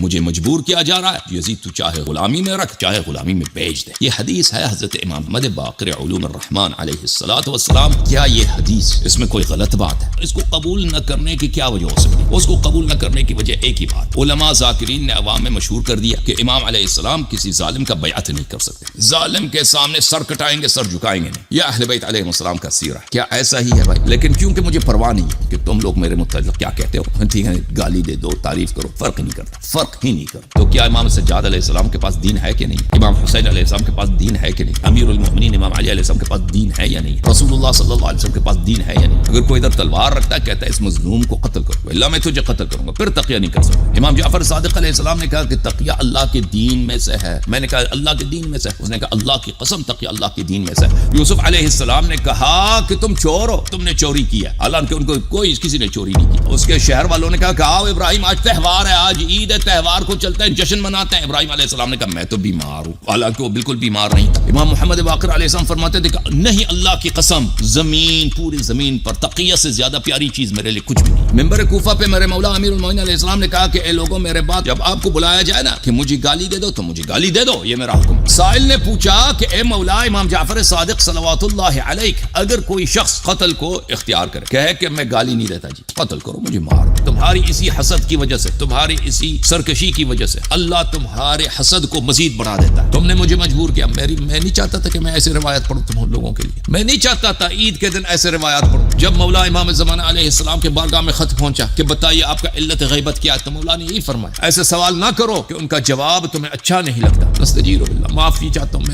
مجھے مجبور کیا جا رہا ہے، یزید تو چاہے غلامی میں رکھ چاہے غلامی میں بیچ دے۔ یہ حدیث ہے حضرت امام محمد باقر علوم الرحمن علیہ الصلوۃ والسلام۔ کیا یہ حدیث اس میں کوئی غلط بات ہے؟ اس کو قبول نہ کرنے کی کیا وجہ ہو سکتی ہے؟ اس کو قبول نہ کرنے کی وجہ ایک ہی بات، علماء ذاکرین نے عوام میں مشہور کر دیا کہ امام علیہ السلام کسی ظالم کا بیعت نہیں کر سکتے، ظالم کے سامنے سر کٹائیں گے سر جھکائیں گے نہیں۔ یہ اہل بیت علیہ السلام کا سیرہ ہے۔ کیا ایسا ہی ہے بھائی؟ لیکن کیونکہ مجھے پرواہ نہیں ہے کہ تم لوگ میرے متعلق کیا کہتے ہو، ٹھیک ہے گالی دے دو تعریف کرو، فرق نہیں کرتا، فرق ہی نہیں کرتا۔ تو کیا امام سجاد علیہ السلام کے پاس دین ہے کہ نہیں؟ امام حسین علیہ السلام کے پاس دین ہے کہ نہیں؟ امیر المؤمنین امام علی علیہ السلام کے پاس دین ہے یا نہیں؟ رسول اللہ صلی اللہ علیہ وسلم کے پاس دین ہے یا نہیں؟ اگر کوئی ادھر تلوار رکھتا ہے کہتا ہے اس مظلوم کو قتل کرو، اللہ میں تجھے قتل کروں گا، پھر تقیہ نہیں کر سکتا۔ امام جعفر صادق علیہ السلام نے کہا کہ تقیہ اللہ کے دین میں سے ہے۔ میں نے کہا اللہ کے دین میں سے؟ اس نے کہا اللہ کی قسم تقیہ اللہ کے دین میں سے ہے۔ یوسف علیہ السلام نے کہا کہ تم چور ہو، تم نے چوری کی ہے، حالانکہ ان کو کسی نے چوری نہیں کی۔ اس کے شہر والوں نے کہا کہ آؤ ابراہیم آج تہوار ہے، آج عید ہے، تہوار کو چلتے ہیں جشن مناتے ہیں۔ ابراہیم علیہ السلام نے کہا میں تو بیمار ہوں، حالانکہ وہ بالکل بیمار نہیں تھا۔ امام محمد باقر علیہ السلام فرماتے تھے کہ نہیں اللہ کی قسم زمین پوری زمین پر تقیہ سے زیادہ پیاری چیز میرے لیے کچھ بھی نہیں۔ ممبر کوفہ پہ میرے مولا امیر المومنین علیہ السلام نے کہا کہ اے لوگوں میرے بعد جب آپ کو بلایا جائے نا کہ مجھے گالی دے دو تو مجھے گالی دے دو، یہ میرا حکم۔ سائل نے پوچھا کہ اے مولا امام جعفر صادق صلوات اللہ علیہ، اگر کوئی شخص قتل کو اختیار کرے، کہے کہ میں گالی نہیں دیتا جی، قتل کرو مجھے مار دو، تمہاری اسی حسد کی وجہ سے، تمہاری اسی سرکشی کی وجہ سے اللہ تمہارے حسد کو مزید بڑھا دیتا ہے۔ تم نے مجھے مجبور کیا، میں نہیں چاہتا تھا کہ میں ایسے روایت پڑھوں تم لوگوں کے لیے، میں نہیں چاہتا تھا عید کے دن ایسے روایات پڑھوں۔ جب مولا امام زمانہ علیہ السلام کے بارگاہ میں خط پہنچا کہ بتائیے آپ کا علت غیبت کیا ہے، تو مولا نے یہی فرمایا ایسے سوال نہ کرو کہ ان کا جواب تمہیں اچھا نہیں لگتا۔ نستجیر باللہ، معافی چاہتا ہوں،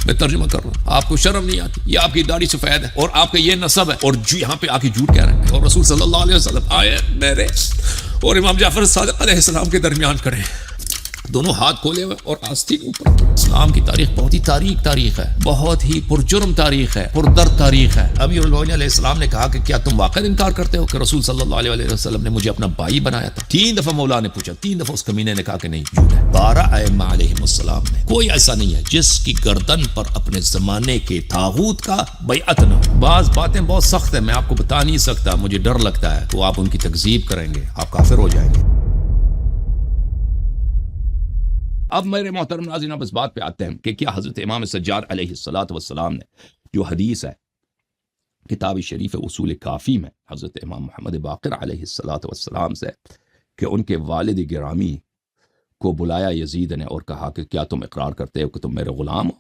میں ترجمہ کر رہا ہوں، آپ کو شرم نہیں آتی؟ یہ آپ کی داڑھی سفید ہے اور آپ کا یہ نسب ہے اور یہاں پہ آ کے جھوٹ کہہ رہے ہیں، اور رسول صلی اللہ علیہ وسلم آئے میرے اور امام جعفر صادق علیہ السلام کے درمیان کھڑے، دونوں ہاتھ کھولے ہوئے اور آستین اوپر۔ اسلام کی تاریخ بہت ہی تاریخ ہے، بہت ہی پرجرم تاریخ ہے، پردرد تاریخ ہے۔ امیر المومنین علیہ السلام نے کہا کہ کیا تم واقعی انکار کرتے ہو کہ رسول صلی اللہ علیہ وسلم نے مجھے اپنا بھائی بنایا تھا؟ 3 دفعہ مولا نے پوچھا، 3 دفعہ اس کمینے نے کہا کہ نہیں، جھوٹ ہے۔ 12 ائمہ علیہم السلام میں کوئی ایسا نہیں ہے جس کی گردن پر اپنے زمانے کے طاغوت کا بیعت نہ ہو۔ بعض باتیں بہت سخت ہیں، میں آپ کو بتا نہیں سکتا، مجھے ڈر لگتا ہے تو آپ ان کی تکذیب کریں گے، آپ کافر ہو جائیں گے۔ اب میرے محترم ناظرین اب اس بات پہ آتے ہیں کہ کیا حضرت امام سجاد علیہ الصلوۃ والسلام نے جو حدیث ہے کتاب شریف اصول کافی میں حضرت امام محمد باقر علیہ الصلوۃ والسلام سے کہ ان کے والد گرامی کو بلایا یزید نے اور کہا کہ کیا تم اقرار کرتے ہو کہ تم میرے غلام ہو،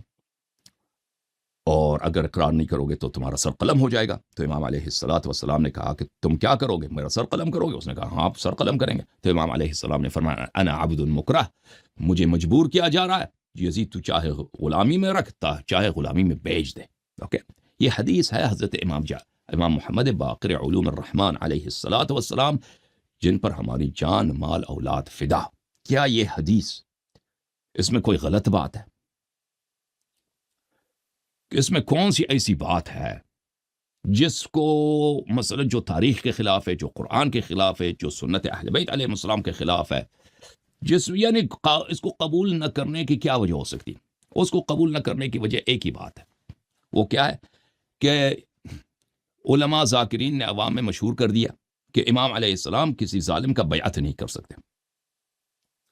اور اگر اقرار نہیں کرو گے تو تمہارا سر قلم ہو جائے گا؟ تو امام علیہ الصلوۃ والسلام نے کہا کہ تم کیا کرو گے، میرا سر قلم کرو گے؟ اس نے کہا ہاں آپ سر قلم کریں گے۔ تو امام علیہ السلام نے فرمایا انا عبد مکرہ، مجھے مجبور کیا جا رہا ہے، یزید تو چاہے غلامی میں رکھتا چاہے غلامی میں بیچ دے۔ اوکے، یہ حدیث ہے حضرت امام محمد باقر علوم الرحمن علیہ الصلوۃ والسلام، جن پر ہماری جان مال اولاد فدا۔ کیا یہ حدیث اس میں کوئی غلط بات ہے؟ اس میں کون سی ایسی بات ہے جس کو مثلا جو تاریخ کے خلاف ہے، جو قرآن کے خلاف ہے، جو سنت اہل بیت علیہ السلام کے خلاف ہے، یعنی اس کو قبول نہ کرنے کی کیا وجہ ہو سکتی؟ اس کو قبول نہ کرنے کی وجہ ایک ہی بات ہے، وہ کیا ہے کہ علماء ذاکرین نے عوام میں مشہور کر دیا کہ امام علیہ السلام کسی ظالم کا بیعت نہیں کر سکتے۔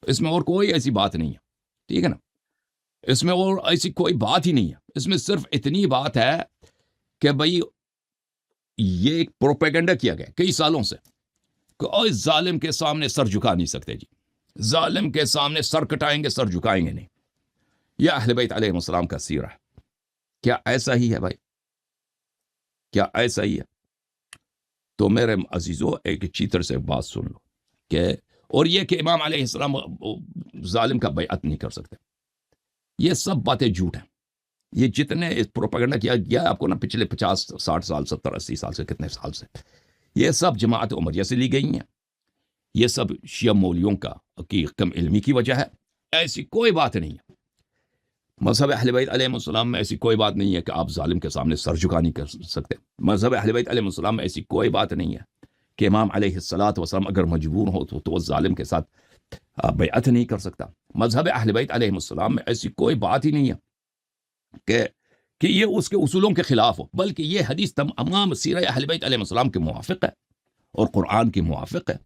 اس میں اور کوئی ایسی بات نہیں ہے، ٹھیک ہے نا، اس میں اور ایسی کوئی بات ہی نہیں ہے، اس میں صرف اتنی بات ہے کہ بھئی یہ ایک پروپیگنڈا کیا گیا کئی سالوں سے کہ ظالم کے سامنے سر جھکا نہیں سکتے جی، ظالم کے سامنے سر کٹائیں گے سر جھکائیں گے نہیں۔ یہ اہل بیت علیہ السلام کا سیرہ ہے۔ کیا ایسا ہی ہے بھائی؟ کیا ایسا ہی ہے؟ تو میرے عزیزو ایک چیتر سے بات سن لو کہ اور یہ کہ امام علیہ السلام ظالم کا بیعت نہیں کر سکتے، یہ سب باتیں جھوٹ ہیں۔ یہ جتنے پروپیگنڈا کیا گیا آپ کو نا پچھلے 50 60 سال 70 80 سال سے کتنے سال سے، یہ سب جماعت عمریہ سے لی گئی ہیں، یہ سب شیعہ مولیوں کی کم علمی کی وجہ ہے، ایسی کوئی بات نہیں ہے۔ مذہب اہل بیت علیہ السلام میں ایسی کوئی بات نہیں ہے کہ آپ ظالم کے سامنے سر جھکا نہیں کر سکتے۔ مذہب اہل بیت علیہ السلام میں ایسی کوئی بات نہیں ہے کہ امام علیہ الصلوۃ والسلام اگر مجبور ہو تو وہ ظالم کے ساتھ بیعت نہیں کر سکتا۔ مذہب اہل بیت علیہ السلام میں ایسی کوئی بات ہی نہیں ہے کہ یہ اس کے اصولوں کے خلاف ہو، بلکہ یہ حدیث تمام سیرہ اہل بیت علیہ السلام کے موافق ہے اور قرآن کے موافق ہے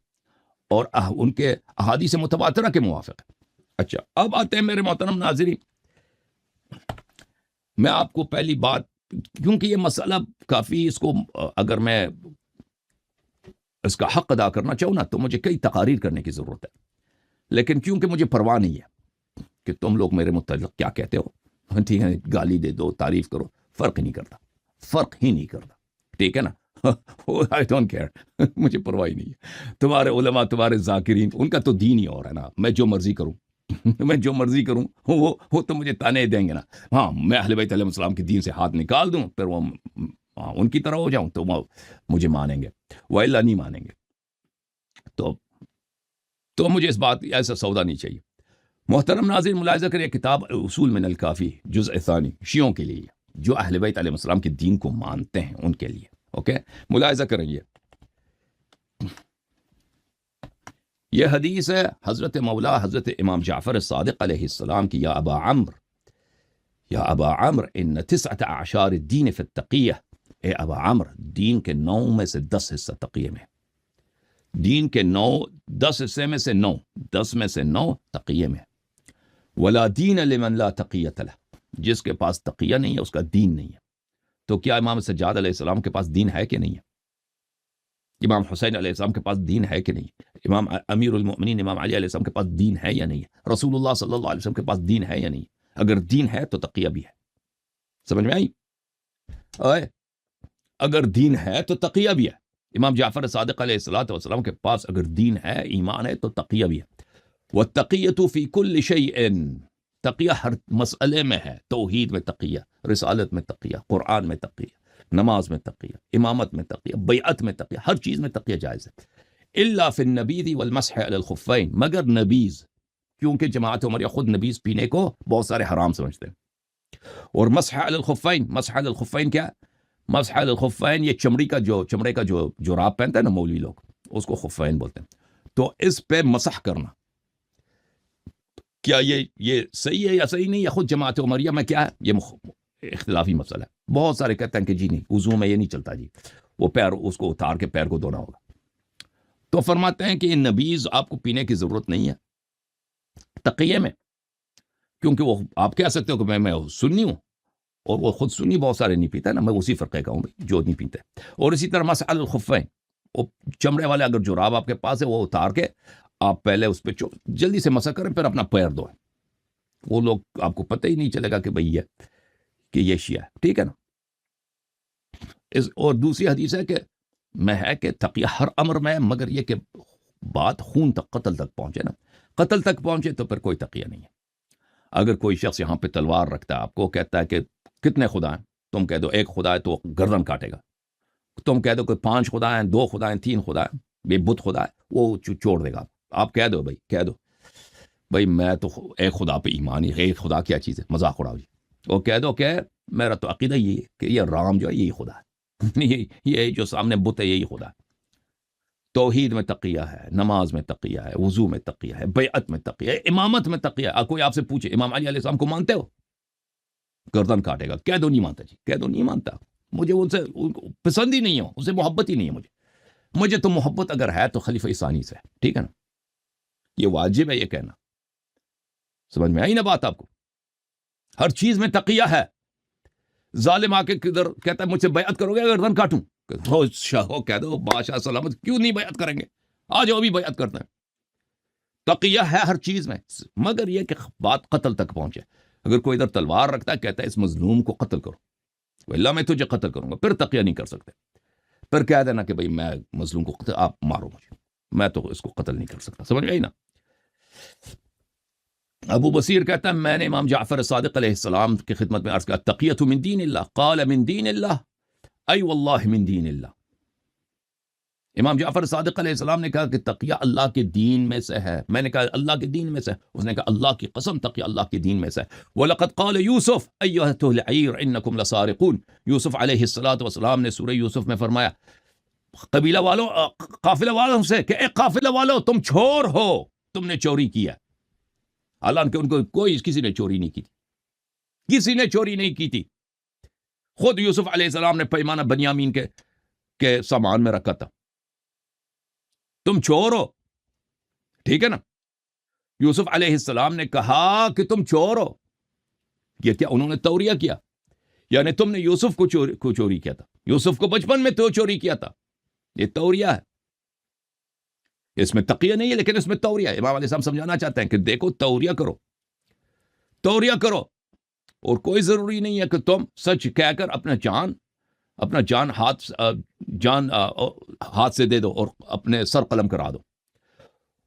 اور ان کے احادیث متواترہ کے موافق ہے۔ اچھا، اب آتے ہیں میرے محترم ناظرین، میں آپ کو پہلی بات، کیونکہ یہ مسئلہ کافی، اس کو اگر میں اس کا حق ادا کرنا چاہوں نا تو مجھے کئی تقاریر کرنے کی ضرورت ہے، لیکن کیونکہ مجھے پرواہ نہیں ہے کہ تم لوگ میرے متعلق کیا کہتے ہو، ٹھیک ہے، گالی دے دو، تعریف کرو، فرق ہی نہیں کرتا، فرق ہی نہیں کرتا، ٹھیک ہے نا۔ I don't care، مجھے پرواہ ہی نہیں ہے۔ تمہارے علماء، تمہارے ذاکرین، ان کا تو دین ہی اور ہے نا، میں جو مرضی کروں میں جو مرضی کروں وہ تو مجھے تانے دیں گے نا۔ ہاں، میں اہل بیت علیہ السلام کے دین سے ہاتھ نکال دوں، پھر وہ ان کی طرح ہو جاؤں تو وہ مجھے مانیں گے، وہ اللہ نہیں مانیں گے۔ تو مجھے اس بات ایسا سودا نہیں چاہیے۔ محترم ناظرین، ملاحظہ کریں، کتاب اصول من الکافی جزء ثانی شیعوں کے لیے، جو اہل بیت علیہ السلام کے دین کو مانتے ہیں ان کے لیے، اوکے، ملاحظہ کریں۔ یہ حدیث ہے حضرت مولا حضرت امام جعفر صادق علیہ السلام کی، یا ابا عمرو ان 19 الدین فی التقیہ، اے ابا عمرو، دین کے 9 میں سے 10 حصہ تقیہ میں، دین کے 10 حصے میں سے 10 میں سے 9 تقیہ میں۔ ولا دین لمن لا تقیۃ لہ، جس کے پاس تقیہ نہیں ہے اس کا دین نہیں ہے۔ تو کیا امام سجاد علیہ السلام کے پاس دین ہے کہ نہیں ہے؟ امام حسین علیہ السلام کے پاس دین ہے کہ نہیں؟ امام امیر المؤمنین امام علی علیہ السلام کے پاس دین ہے یا نہیں ہے؟ رسول اللہ صلی اللہ علیہ وسلم کے پاس دین ہے یا نہیں؟ اگر دین ہے تو تقیہ بھی ہے۔ سمجھ میں آئی؟ اگر دین ہے تو تقیہ بھی ہے۔ امام جعفر صادق علیہ السلام کے پاس اگر دین ہے، ایمان ہے، تو تقیہ بھی ہے۔ وَالتَّقِيَّةُ فِي كُلِّ شَيْءٍ، تقیہ ہر مسئلے میں ہے، توحید میں تقیہ، رسالت میں تقیہ، قرآن میں تقیہ، نماز میں تقیہ، امامت میں تقیہ، بیعت میں تقیہ، ہر چیز میں تقیہ جائز ہے۔ الا فی النبیذ والمسح علی الخفین، مگر نبیذ، کیونکہ جماعت عمریہ خود نبیذ پینے کو بہت سارے حرام سمجھتے ہیں۔ اور مسح علی الخفین، مسح علی الخفین کیا؟ مسح علی الخفین یہ چمڑے کا جو جراب پہنتا ہے نا مولوی لوگ، اس کو خفین بولتے ہیں۔ تو اس پہ مسح کرنا، کیا یہ صحیح ہے یا صحیح نہیں ہے؟ خود جماعت عمریہ میں کیا ہے، یہ اختلافی مسئلہ ہے۔ بہت سارے کہتے ہیں کہ جی نہیں، وضو میں یہ نہیں چلتا جی، وہ پیر اس کو اتار کے پیر کو دھونا ہوگا۔ تو فرماتے ہیں کہ یہ نبیذ آپ کو پینے کی ضرورت نہیں ہے تقیہ میں، کیونکہ وہ آپ کہہ سکتے ہو کہ میں سنی ہوں، اور وہ خود سنی بہت سارے نہیں پیتا ہے نا، میں اسی فرقے کا ہوں بھائی جو نہیں پیتے۔ اور اسی طرح مسح علی الخفین، وہ چمڑے والے اگر جراب آپ کے پاس ہے، وہ اتار کے آپ پہلے اس پہ جلدی سے مسح کریں، پھر اپنا پیر دھوئیں۔ وہ لوگ آپ کو پتہ ہی نہیں چلے گا کہ بھئی یہ شیعہ ہے، ٹھیک ہے نا۔ اور دوسری حدیث ہے کہ تقیہ ہر امر میں، مگر یہ کہ بات خون تک، قتل تک پہنچے نا، قتل تک پہنچے تو پھر کوئی تقیہ نہیں ہے۔ اگر کوئی شخص یہاں پہ تلوار رکھتا ہے، آپ کو کہتا ہے کہ کتنے خدا ہیں، تم کہہ دو 1 خدا ہے تو گردن کاٹے گا۔ تم کہہ دو کہ 5 خدا ہیں، 2 خدا ہیں، 3 خدا ہیں، بے بت خدا ہے، وہ چھوڑ دے گا۔ آپ کہہ دو بھائی میں تو 1 خدا پہ ایمان ہی، 1 خدا کیا چیز ہے، مذاق اڑاؤ جی۔ وہ کہہ دو کہ میرا تو عقیدہ یہ ہے کہ یہ رام جو ہے یہی خدا ہے، یہ جو سامنے بت ہے یہی خدا ہے۔ توحید میں تقیہ ہے، نماز میں تقیہ ہے، وضو میں تقیہ ہے، بیعت میں تقیہ ہے، امامت میں تقیہ ہے۔ کوئی آپ سے پوچھے امام علی علیہ السلام کو مانتے ہو، گردن کاٹے گا۔ کہہ دو نہیں مانتا جی، کہہ دو نہیں مانتا، مجھے ان سے پسند ہی نہیں ہے، ان سے محبت ہی نہیں ہے مجھے تو محبت اگر ہے تو خلیفہ ثانی سے، ٹھیک ہے نا۔ یہ واجب ہے یہ کہنا، سمجھ میں آئی نا بات آپ کو؟ ہر چیز میں تقیہ ہے۔ ظالم آ کے کدھر کہتا ہے مجھ سے بیعت کرو گے، گردن کاٹوں، کہہ دو بادشاہ سلامت، کیوں نہیں بیعت کریں گے، آ جاؤ بھی بیعت کرتے ہیں۔ تقیہ ہے ہر چیز میں، مگر یہ کہ بات قتل تک پہنچے۔ اگر کوئی ادھر تلوار رکھتا ہے، کہتا ہے اس مظلوم کو قتل کرو، اللہ میں تجھے قتل کروں گا، پھر تقیہ نہیں کر سکتے۔ پھر کہہ دینا کہ بھئی میں مظلوم کو قتل، آپ مارو مجھے، میں تو اس کو قتل نہیں کر سکتا۔ سمجھ گئی نا؟ ابو بصیر کہتا ہے میں نے امام جعفر صادق علیہ السلام کی خدمت میں عرض کیا، تقیۃ من دین اللہ، قال من دین اللہ، ای واللہ من دین اللہ۔ امام جعفر صادق علیہ السلام نے کہا کہ تقیہ اللہ کے دین میں سے ہے۔ میں نے کہا اللہ کے دین میں سے؟ اس نے کہا اللہ کی قسم تقیہ اللہ کے دین میں سے۔ وَلَقَدْ قَالَ يُوسُف أَيُّهَا الْعِيرُ إِنَّكُمْ لَسَارِقُونَ، یوسف علیہ السلام نے سورہ یوسف میں فرمایا قبیلہ والوں، قافلہ والوں سے کہ اے قافلہ والوں تم چور ہو، تم نے چوری کیا۔ حالانکہ ان کو کسی نے چوری نہیں کی تھی، کسی نے چوری نہیں کی تھی۔ خود یوسف علیہ السلام نے پیمانہ بنیامین کے سامان میں رکھا تھا۔ تم چور ہو، ٹھیک ہے نا. یوسف علیہ السلام نے کہا کہ تم چور ہو. یہ کیا انہوں نے توریہ کیا؟ یعنی تم نے یوسف کو چوری کیا تھا. یوسف کو بچپن میں تو چوری کیا تھا. یہ توریہ ہے. اس میں تقیہ نہیں ہے لیکن اس میں توریہ ہے. امام علیہ السلام سمجھانا چاہتے ہیں کہ دیکھو توریہ کرو، توریہ کرو، اور کوئی ضروری نہیں ہے کہ تم سچ کہہ کر اپنا جان ہاتھ سے دے دو اور اپنے سر قلم کرا دو.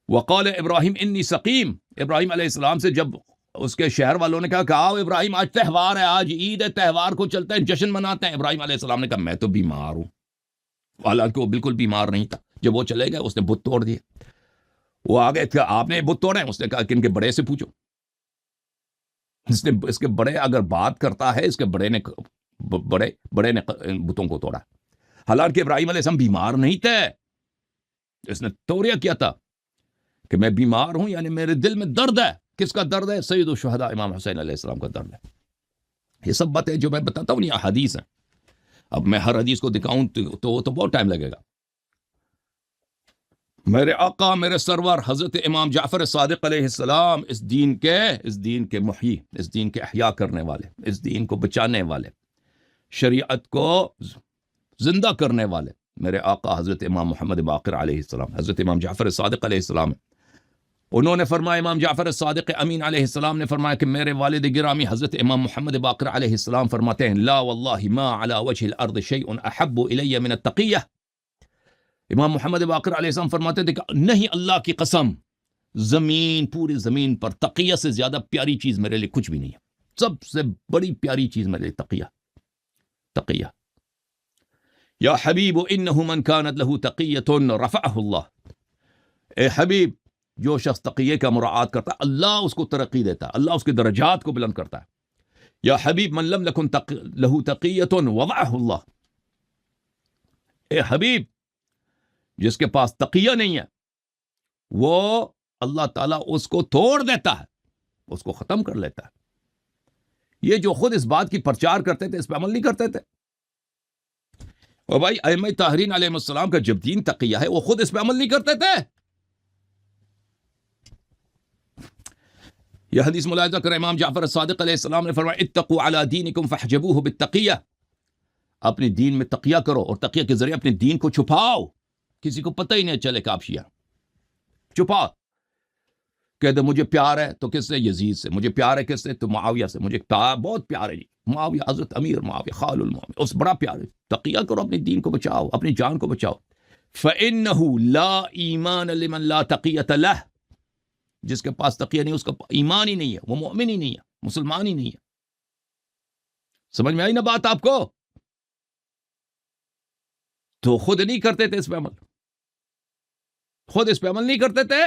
وقال ابراہیم انی سقیم. ابراہیم علیہ السلام سے جب اس کے شہر والوں نے کہا کہ آؤ ابراہیم آج تہوار ہے، آج عید ہے، تہوار کو چلتے ہیں، جشن مناتے ہیں. ابراہیم علیہ السلام نے کہا میں تو بیمار ہوں. حالانکہ وہ بالکل بیمار نہیں تھا. جب وہ چلے گئے اس نے بت توڑ دیے. وہ آ گئے کہ آپ نے بت توڑے. اس نے کہا کہ ان کے بڑے سے پوچھو. اس کے بڑے اگر بات کرتا ہے، اس کے بڑے نے بتوں کو توڑا. حالانکہ ابراہیم علیہ السلام بیمار نہیں تھے. اس نے توریہ کیا تھا کہ میں بیمار ہوں، یعنی میرے دل میں درد ہے. کس کا درد ہے؟ سید الشہداء امام حسین علیہ السلام کا درد ہے. یہ سب باتیں جو میں بتاتا ہوں یہ حدیث ہیں. اب میں ہر حدیث کو دکھاؤں تو بہت ٹائم لگے گا. میرے آقا میرے سرور حضرت امام جعفر صادق علیہ السلام اس دین کے محیی، اس دین کے احیاء کرنے والے، اس دین کو بچانے والے، شریعت کو زندہ کرنے والے میرے آقا حضرت امام محمد باقر علیہ السلام، حضرت امام جعفر صادق علیہ السلام. انہوں نے فرمایا، امام جعفر صادق امین علیہ السلام نے فرمایا کہ میرے والد گرامی حضرت امام محمد باقر علیہ السلام فرماتے ہیں لا واللہ ما علی وجہ الارض شیء احب الی من التقیہ. امام محمد باقر علیہ السلام فرماتے تھے کہ نہیں، اللہ کی قسم، پوری زمین پر تقیہ سے زیادہ پیاری چیز میرے لیے کچھ بھی نہیں ہے. سب سے بڑی پیاری چیز میرے لیے تقیہ. یا حبیب انہ من کانت لہ تقیۃ رفعہ اللہ. اے حبیب، جو شخص تقیہ کا مراعات کرتا ہے اللہ اس کو ترقی دیتا ہے، اللہ اس کے درجات کو بلند کرتا ہے. یا حبیب من لم لکن لہ تقیۃ وضعہ اللہ. اے حبیب، جس کے پاس تقیہ نہیں ہے وہ اللہ تعالیٰ اس کو توڑ دیتا ہے، اس کو ختم کر لیتا ہے. یہ جو خود اس بات کی پرچار کرتے تھے اس پہ عمل نہیں کرتے تھے. اور بھائی ائمہ طاہرین علیہ السلام کا جب دین تقیہ ہے وہ خود اس پہ عمل نہیں کرتے تھے. یہ حدیث ملاحظہ کر امام جعفر صادق علیہ السلام نے فرمایا اتقوا علی دینکم فاحجبوہ بالتقیہ. اپنے دین میں تقیہ کرو اور تقیہ کے ذریعے اپنے دین کو چھپاؤ. کسی کو پتہ ہی نہیں چلے کہ آپ شیعہ. چھپا کہہ دے مجھے پیار ہے تو کس سے؟ یزید سے. مجھے پیار ہے کس سے؟ تو معاویہ سے. مجھے بہت پیار ہے جی معاویہ، حضرت امیر معاویہ خال المومن، اس بڑا پیار ہے. تقیہ کرو، اپنے دین کو بچاؤ، اپنی جان کو بچاؤ. فَإِنَّهُ لَا إِيمَانَ لِمَنْ لَا تَقِيَّةَ لَهُ. جس کے پاس تقیہ نہیں، اس کا ایمان ہی نہیں ہے، وہ مومن ہی نہیں ہے، مسلمان ہی نہیں ہے. سمجھ میں آئی نا بات آپ کو؟ تو خود نہیں کرتے تھے اس پہ عمل، خود اس پہ عمل نہیں کرتے تھے.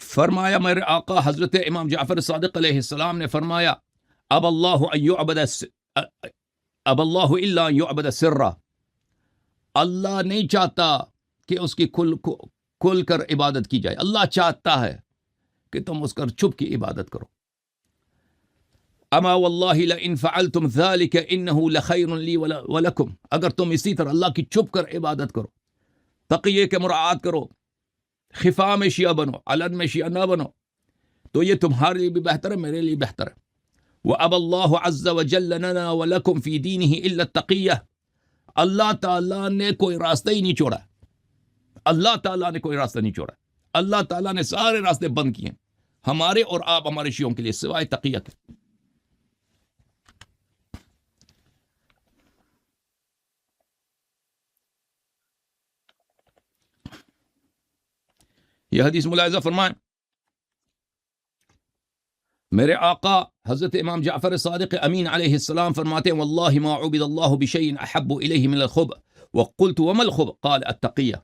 فرمایا میرے آقا حضرت امام جعفر صادق علیہ السلام نے فرمایا اب اللہ الا ان یعبد سرا. اللہ نہیں چاہتا کہ اس کی کھل کر عبادت کی جائے. اللہ چاہتا ہے کہ تم اس کا چھپ کی عبادت کرو. اما واللہ لئن فعلتم ذلک انہ لخیر لی ولکم. اگر تم اسی طرح اللہ کی چھپ کر عبادت کرو، تقیہ کے مراعات کرو، خفا میں شیعہ بنو، علن میں شیعہ نہ بنو، تو یہ تمہارے لیے بھی بہتر ہے، میرے لیے بہتر ہے. وَأَبَى اللَّهُ عَزَّ وَجَلَّ لَنَا وَلَكُمْ فِي دِينِهِ إِلَّا التَّقِيَّةَ. اللہ تعالیٰ نے کوئی راستہ ہی نہیں چھوڑا. اللہ تعالیٰ نے کوئی راستہ نہیں چھوڑا. اللہ تعالیٰ نے سارے راستے بند کیے ہمارے اور آپ ہمارے شیعوں کے لیے سوائے تقیہ کے. یہ حدیث ملاحظہ فرمائیں. میرے آقا حضرت امام جعفر صادق امین علیہ السلام فرماتے ہیں واللہ ما عبد اللہ بشیء احب الیہ من الخبء وقلت وما الخبء قال التقیہ.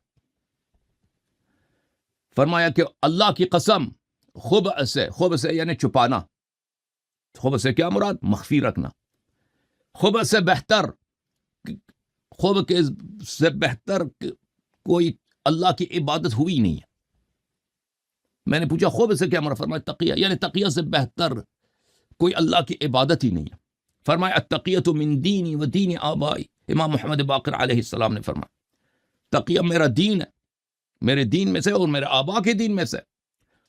فرمایا کہ اللہ کی قسم، خبء سے یعنی چھپانا. خبء سے کیا مراد؟ مخفی رکھنا. خبء سے بہتر کوئی اللہ کی عبادت ہوئی نہیں ہے. میں نے پوچھا خبء سے کیا مراد؟ فرمایا تقیہ، یعنی تقیہ سے بہتر کوئی اللہ کی عبادت ہی نہیں ہے. فرمایا التقیۃ من دینی و دین آبائی. امام محمد باقر علیہ السلام نے فرمایا تقیہ میرا دین ہے، میرے دین میں سے اور میرے آبا کے دین میں سے.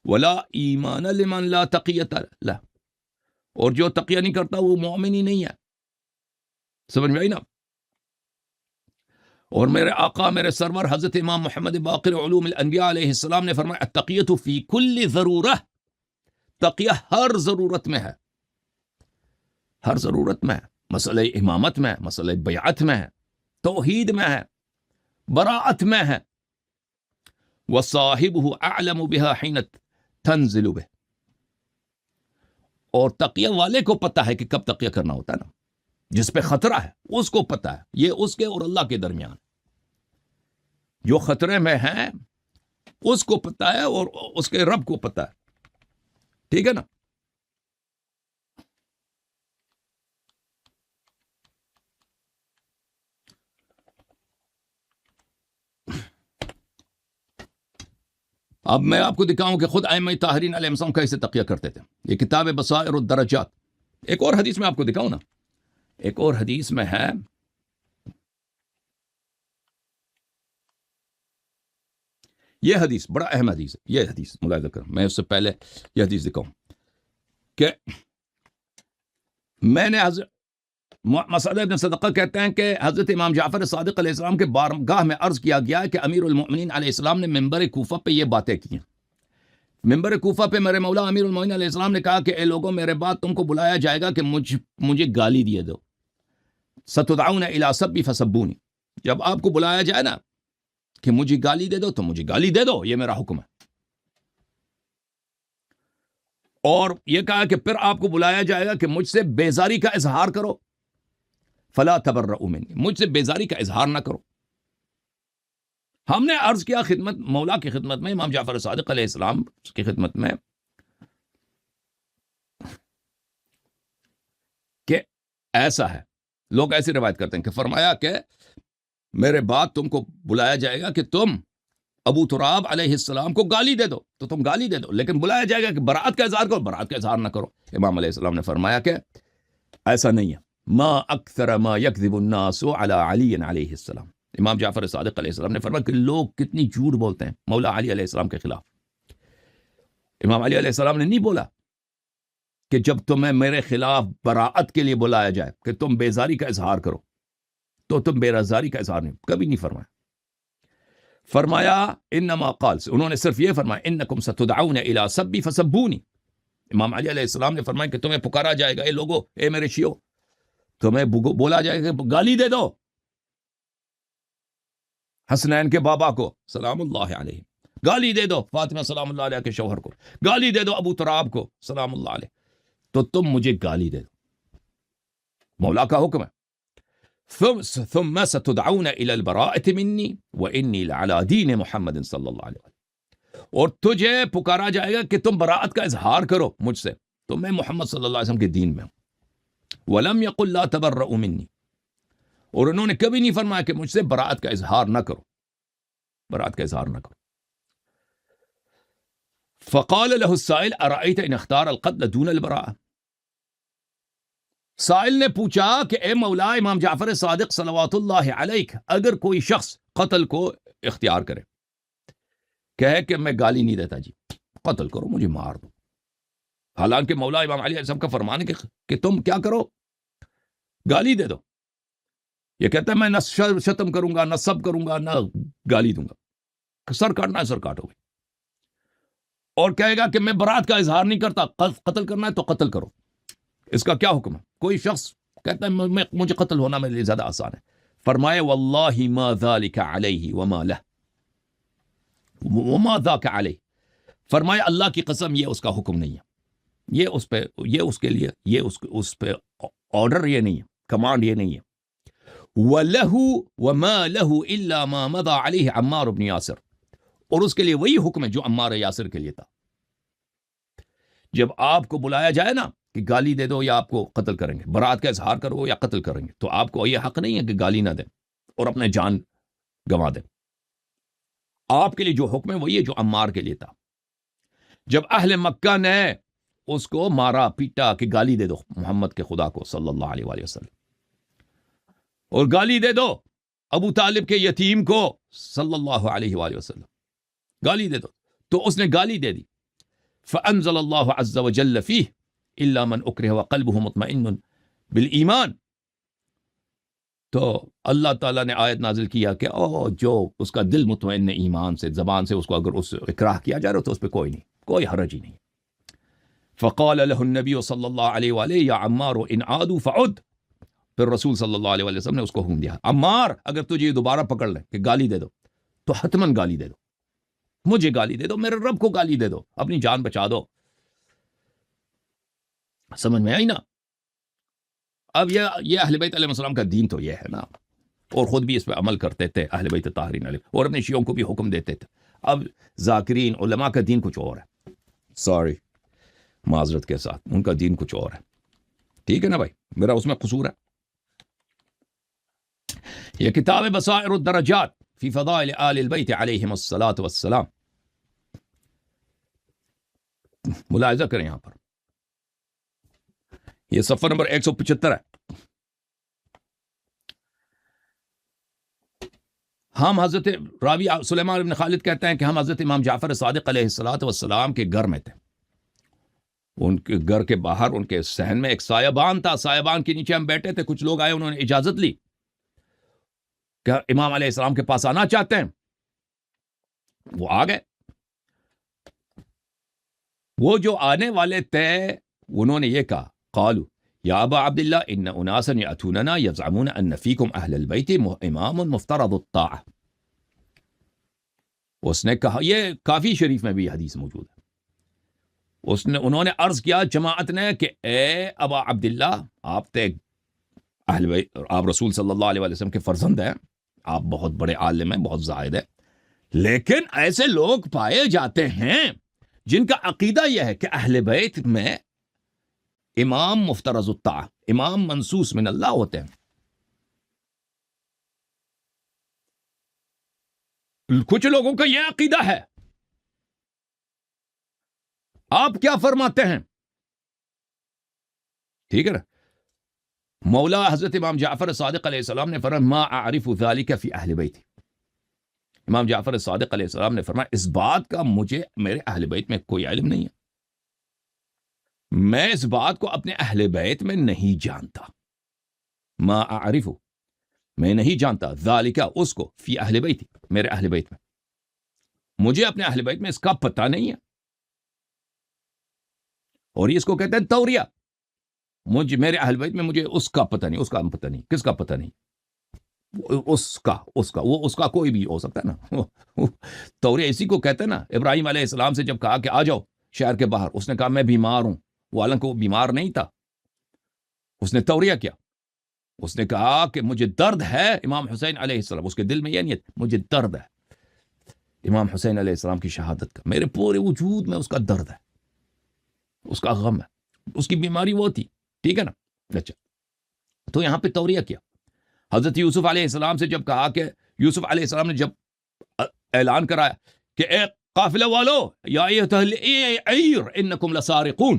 ولا ایمان لمن لا تقیۃ لہ، اور جو تقیہ نہیں کرتا وہ مومن ہی نہیں ہے. سمجھ میں آئی نا؟ اور میرے آقا میرے سرور حضرت امام محمد باقر علوم الانبیاء علیہ السلام نے فرمایا التقیۃ فی کل ضرورہ. تقیہ ہر ضرورت میں ہے، ہر ضرورت میں ہے. مسئلہ امامت میں ہے، مسئلہ بیعت میں ہے، توحید میں ہے، براءت میں ہے. وصاحبہ اعلم بها حین تنزل به. اور تقیہ والے کو پتہ ہے کہ کب تقیہ کرنا ہوتا ہے نا. جس پہ خطرہ ہے اس کو پتہ ہے. یہ اس کے اور اللہ کے درمیان. جو خطرے میں ہے اس کو پتہ ہے اور اس کے رب کو پتہ ہے. ٹھیک ہے نا؟ اب میں آپ کو دکھاؤں کہ خود ائمہ طاہرین علیہ السلام کیسے تقیہ کرتے تھے. یہ کتاب بصائر الدرجات. ایک اور حدیث میں آپ کو دکھاؤں نا، ایک اور حدیث میں ہے یہ حدیث، بڑا اہم حدیث ہے یہ حدیث. ملاحظہ کریں، میں اس سے پہلے یہ حدیث دکھاؤں کہ میں نے مسعود ابن صدقہ کہتے ہیں کہ حضرت امام جعفر صادق علیہ السلام کے بارگاہ میں عرض کیا گیا کہ امیر المؤمنین علیہ السلام نے ممبر کوفہ پہ یہ باتیں کی ہیں. ممبر کوفہ پہ میرے مولا امیر المؤمنین علیہ السلام نے کہا کہ اے لوگوں، میرے بعد تم کو بلایا جائے گا کہ مجھے گالی دیے دو. ستدعون الی سبی فسبونی. جب آپ کو بلایا جائے نا کہ مجھے گالی دے دو تو مجھے گالی دے دو، یہ میرا حکم ہے. اور یہ کہا کہ پھر آپ کو بلایا جائے گا کہ مجھ سے بیزاری کا اظہار کرو، فلا تبرؤوا منی، مجھ سے بیزاری کا اظہار نہ کرو. ہم نے عرض کیا خدمت مولا کی خدمت میں، امام جعفر صادق علیہ السلام کی خدمت میں، کہ ایسا ہے. لوگ ایسی روایت کرتے ہیں کہ فرمایا کہ میرے بعد تم کو بلایا جائے گا کہ تم ابو تراب علیہ السلام کو گالی دے دو تو تم گالی دے دو، لیکن بلایا جائے گا کہ براءت کا اظہار کرو، براءت کا اظہار نہ کرو. امام علیہ السلام نے فرمایا کہ ایسا نہیں ہے. ما اکثر ما یکذب الناس علی علی علیہ السلام. امام جعفر صادق علیہ السلام نے فرمایا کہ لوگ کتنی جھوٹ بولتے ہیں مولا علی علیہ السلام کے خلاف. امام علی علیہ السلام نے نہیں بولا کہ جب تمہیں میرے خلاف براءت کے لیے بلایا جائے کہ تم بیزاری کا اظہار کرو تو تم بیزاری کا اظہار نہیں، کبھی نہیں فرمایا. فرمایا انما قال، انہوں نے صرف یہ فرمایا انکم ستدعون الی سبی فسبونی. امام علی علیہ السلام نے فرمایا کہ تمہیں پکارا جائے گا، اے لوگو، اے میرے شیعو، تمہیں بولا جائے گا کہ گالی دے دو حسنین کے بابا کو سلام اللہ علیہ، گالی دے دو فاطمہ سلام اللہ علیہ کے شوہر کو، گالی دے دو ابو تراب کو سلام اللہ علیہ، تو تم مجھے گالی دے دو. مولا کا حکم ہے. ثم ستدعون الى البراءة منی وانی لعلی دین محمد صلی اللہ علیہ وسلم. اور تجھے پکارا جائے گا کہ تم براءت کا اظہار کرو مجھ سے، تو میں محمد صلی اللہ علیہ وسلم کے دین میں ہوں. ولم یقل لا تبرؤوا منی، اور انہوں نے کبھی نہیں فرمایا کہ مجھ سے براءت کا اظہار نہ کرو، براءت کا اظہار نہ کرو. فقال له السائل ارأيت ان اختار القتل دون البراءة. سائل نے پوچھا کہ اے مولا امام جعفر صادق صلوات اللہ علیہ، اگر کوئی شخص قتل کو اختیار کرے، کہے کہ میں گالی نہیں دیتا جی، قتل کرو، مجھے مار دو، حالانکہ مولا امام علی علیہ السلام کا فرمان ہے کہ تم کیا کرو، گالی دے دو. یہ کہتا ہے میں نہ شتم کروں گا، نہ سب کروں گا، نہ گالی دوں گا، سر کاٹنا ہے سر کاٹو گے. اور کہے گا کہ میں برات کا اظہار نہیں کرتا، قتل کرنا ہے تو قتل کرو. اس کا کیا حکم ہے؟ کوئی شخص کہتا ہے مجھے قتل ہونا میرے لیے زیادہ آسان ہے. فرمائے واللہ ما ذالک علیہ وما لہ وما ذاک علیہ. فرمائے اللہ کی قسم یہ اس کا حکم نہیں ہے، یہ اس پہ، یہ اس کے لیے، یہ اس پہ آرڈر یہ نہیں ہے، کمانڈ یہ نہیں ہے. وَلَهُ وَمَا لَهُ إِلَّا مَا مَضَى عَلَيْهِ عَمَّارُ بْنِ یاسر. اور اس کے لیے وہی حکم ہے جو عمار یاسر کے لیے تھا. جب آپ کو بلایا جائے نا کہ گالی دے دو یا آپ کو قتل کریں گے، برات کا اظہار کرو یا قتل کریں گے، تو آپ کو یہ حق نہیں ہے کہ گالی نہ دیں اور اپنے جان گنوا دیں. آپ کے لیے جو حکم ہے وہی ہے جو عمار کے لیے تھا. جب اہل مکہ نے اس کو مارا پیٹا کہ گالی دے دو محمد کے خدا کو صلی اللہ علیہ وآلہ وسلم، اور گالی دے دو ابو طالب کے یتیم کو صلی اللہ علیہ وآلہ وسلم، گالی دے دو. تو اس نے گالی دے دی. فانزل اللہ عز وجل فیہ الا من اکرہ وقلبہ مطمئن بالایمان. تو اللہ تعالیٰ نے آیت نازل کیا کہ جو اس کا دل مطمئن ایمان سے، زبان سے اس کو اگر اس اکراہ کیا جا رہا تو اس پہ کوئی نہیں، کوئی حرج ہی نہیں. فقال له النبی صلی اللہ علیہ وآلہ یا عمار ان عادوا فعد. پھر رسول صلی اللہ علیہ وسلم نے اس کو حکم دیا، عمار اگر تجھے یہ دوبارہ پکڑ لیں کہ گالی دے دو تو حتماً گالی دے دو، مجھے گالی دے دو، میرے رب کو گالی دے دو، اپنی جان بچا دو. سمجھ میں آئی نا؟ اب یہ اہل بیت علیہ السلام کا دین تو یہ ہے نا، اور خود بھی اس پہ عمل کرتے تھے اہل بیت طاہرین علیہ، اور اپنے شیعوں کو بھی حکم دیتے تھے. اب ذاکرین علماء کا دین کچھ اور ہے، سوری معذرت کے ساتھ، ان کا دین کچھ اور ہے. ٹھیک ہے نا بھائی، میرا اس میں قصور ہے. یہ کتاب بصائر الدرجات فی فضائل آل البیت علیہم الصلاۃ والسلام، ملاحظہ کریں یہاں پر، یہ صفحہ نمبر 175 ہے. ہم حضرت راوی سلیمان بن خالد کہتے ہیں کہ ہم حضرت امام جعفر صادق علیہ الصلاۃ والسلام کے گھر میں تھے. ان کے گھر کے باہر ان کے صحن میں ایک سایبان تھا، سایبان کے نیچے ہم بیٹھے تھے. کچھ لوگ آئے، انہوں نے اجازت لی کہ امام علیہ السلام کے پاس آنا چاہتے ہیں. وہ آ گئے. وہ جو آنے والے تھے انہوں نے یہ کہا، قالوا یا ابا عبداللہ ان اناسا یاتوننا یزعمون ان فیکم اہل البیت امام مفترض الطاعہ. اس نے کہا، یہ کافی شریف میں بھی حدیث موجود ہے، انہوں نے عرض کیا جماعت نے کہ اے ابا عبداللہ، آپ تھے اہل بیت، آپ رسول صلی اللہ علیہ وسلم کے فرزند ہیں، آپ بہت بڑے عالم ہیں، بہت زاہد ہیں، لیکن ایسے لوگ پائے جاتے ہیں جن کا عقیدہ یہ ہے کہ اہل بیت میں امام مفترض الطاعہ، امام منصوص من اللہ ہوتے ہیں. کچھ لوگوں کا یہ عقیدہ ہے. آپ کیا فرماتے ہیں؟ ٹھیک ہے نا؟ مولا حضرت امام جعفر صادق علیہ السلام نے فرمایا ما اعرف ذلك فی اہل بیت. امام جعفر صادق علیہ السلام نے فرمایا اس بات کا مجھے میرے اہل بیت میں کوئی علم نہیں ہے، میں اس بات کو اپنے اہل بیت میں نہیں جانتا. ما اعرف، میں نہیں جانتا، ذالک، اس کو، فی اہل بیت، میرے اہل بیت میں، مجھے اپنے اہل بیت میں اس کا پتہ نہیں ہے. اور یہ اس کو کہتے ہیں توریہ. میرے اہل بیت میں مجھے اس کا پتہ نہیں، اس کا پتہ نہیں، کس کا پتہ نہیں، اس کا کوئی بھی ہو سکتا ہے نا. توریہ اسی کو کہتے ہیں نا. ابراہیم علیہ السلام سے جب کہا کہ آ جاؤ شہر کے باہر، اس نے کہا میں بیمار ہوں، وہ حالانکہ وہ بیمار نہیں تھا. اس نے توریہ کیا، اس نے کہا کہ مجھے درد ہے امام حسین علیہ السلام، اس کے دل میں یہ نیت، مجھے درد ہے امام حسین علیہ السلام کی شہادت کا، میرے پورے وجود میں اس کا درد ہے، اس کا غم ہے، اس کی بیماری وہ تھی. ٹھیک ہے نا؟ اچھا، تو یہاں پہ توریہ کیا. حضرت یوسف علیہ السلام سے جب کہا کہ یوسف علیہ السلام نے جب اعلان کرایا کہ اے قافلہ والو یا ایھا العیر انکم لسارقون،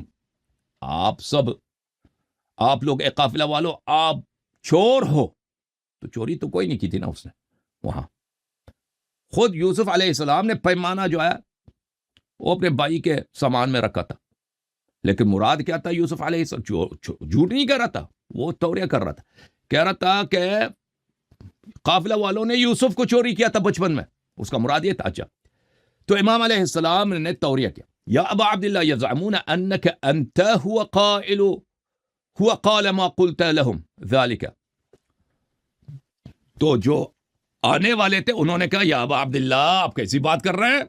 آپ لوگ اے قافلہ والو آپ چور ہو. تو چوری تو کوئی نہیں کی تھی نا اس نے. وہاں خود یوسف علیہ السلام نے پیمانہ جو ہے وہ اپنے بھائی کے سامان میں رکھا تھا، لیکن مراد کیا تھا؟ یوسف علیہ السلام جھوٹ نہیں کہہ رہا تھا، وہ توریہ کر رہا تھا. کہہ رہا تھا کہ قافلہ والوں نے یوسف کو چوری کیا تھا بچپن میں، اس کا مراد یہ تھا. اچھا، تو امام علیہ السلام نے توریہ کیا، یا ابا عبداللہ یزعمون انک انت هو قال ما قلت لهم ذلك. تو جو آنے والے تھے انہوں نے کہا یا ابا عبداللہ آپ کیسی بات کر رہے ہیں،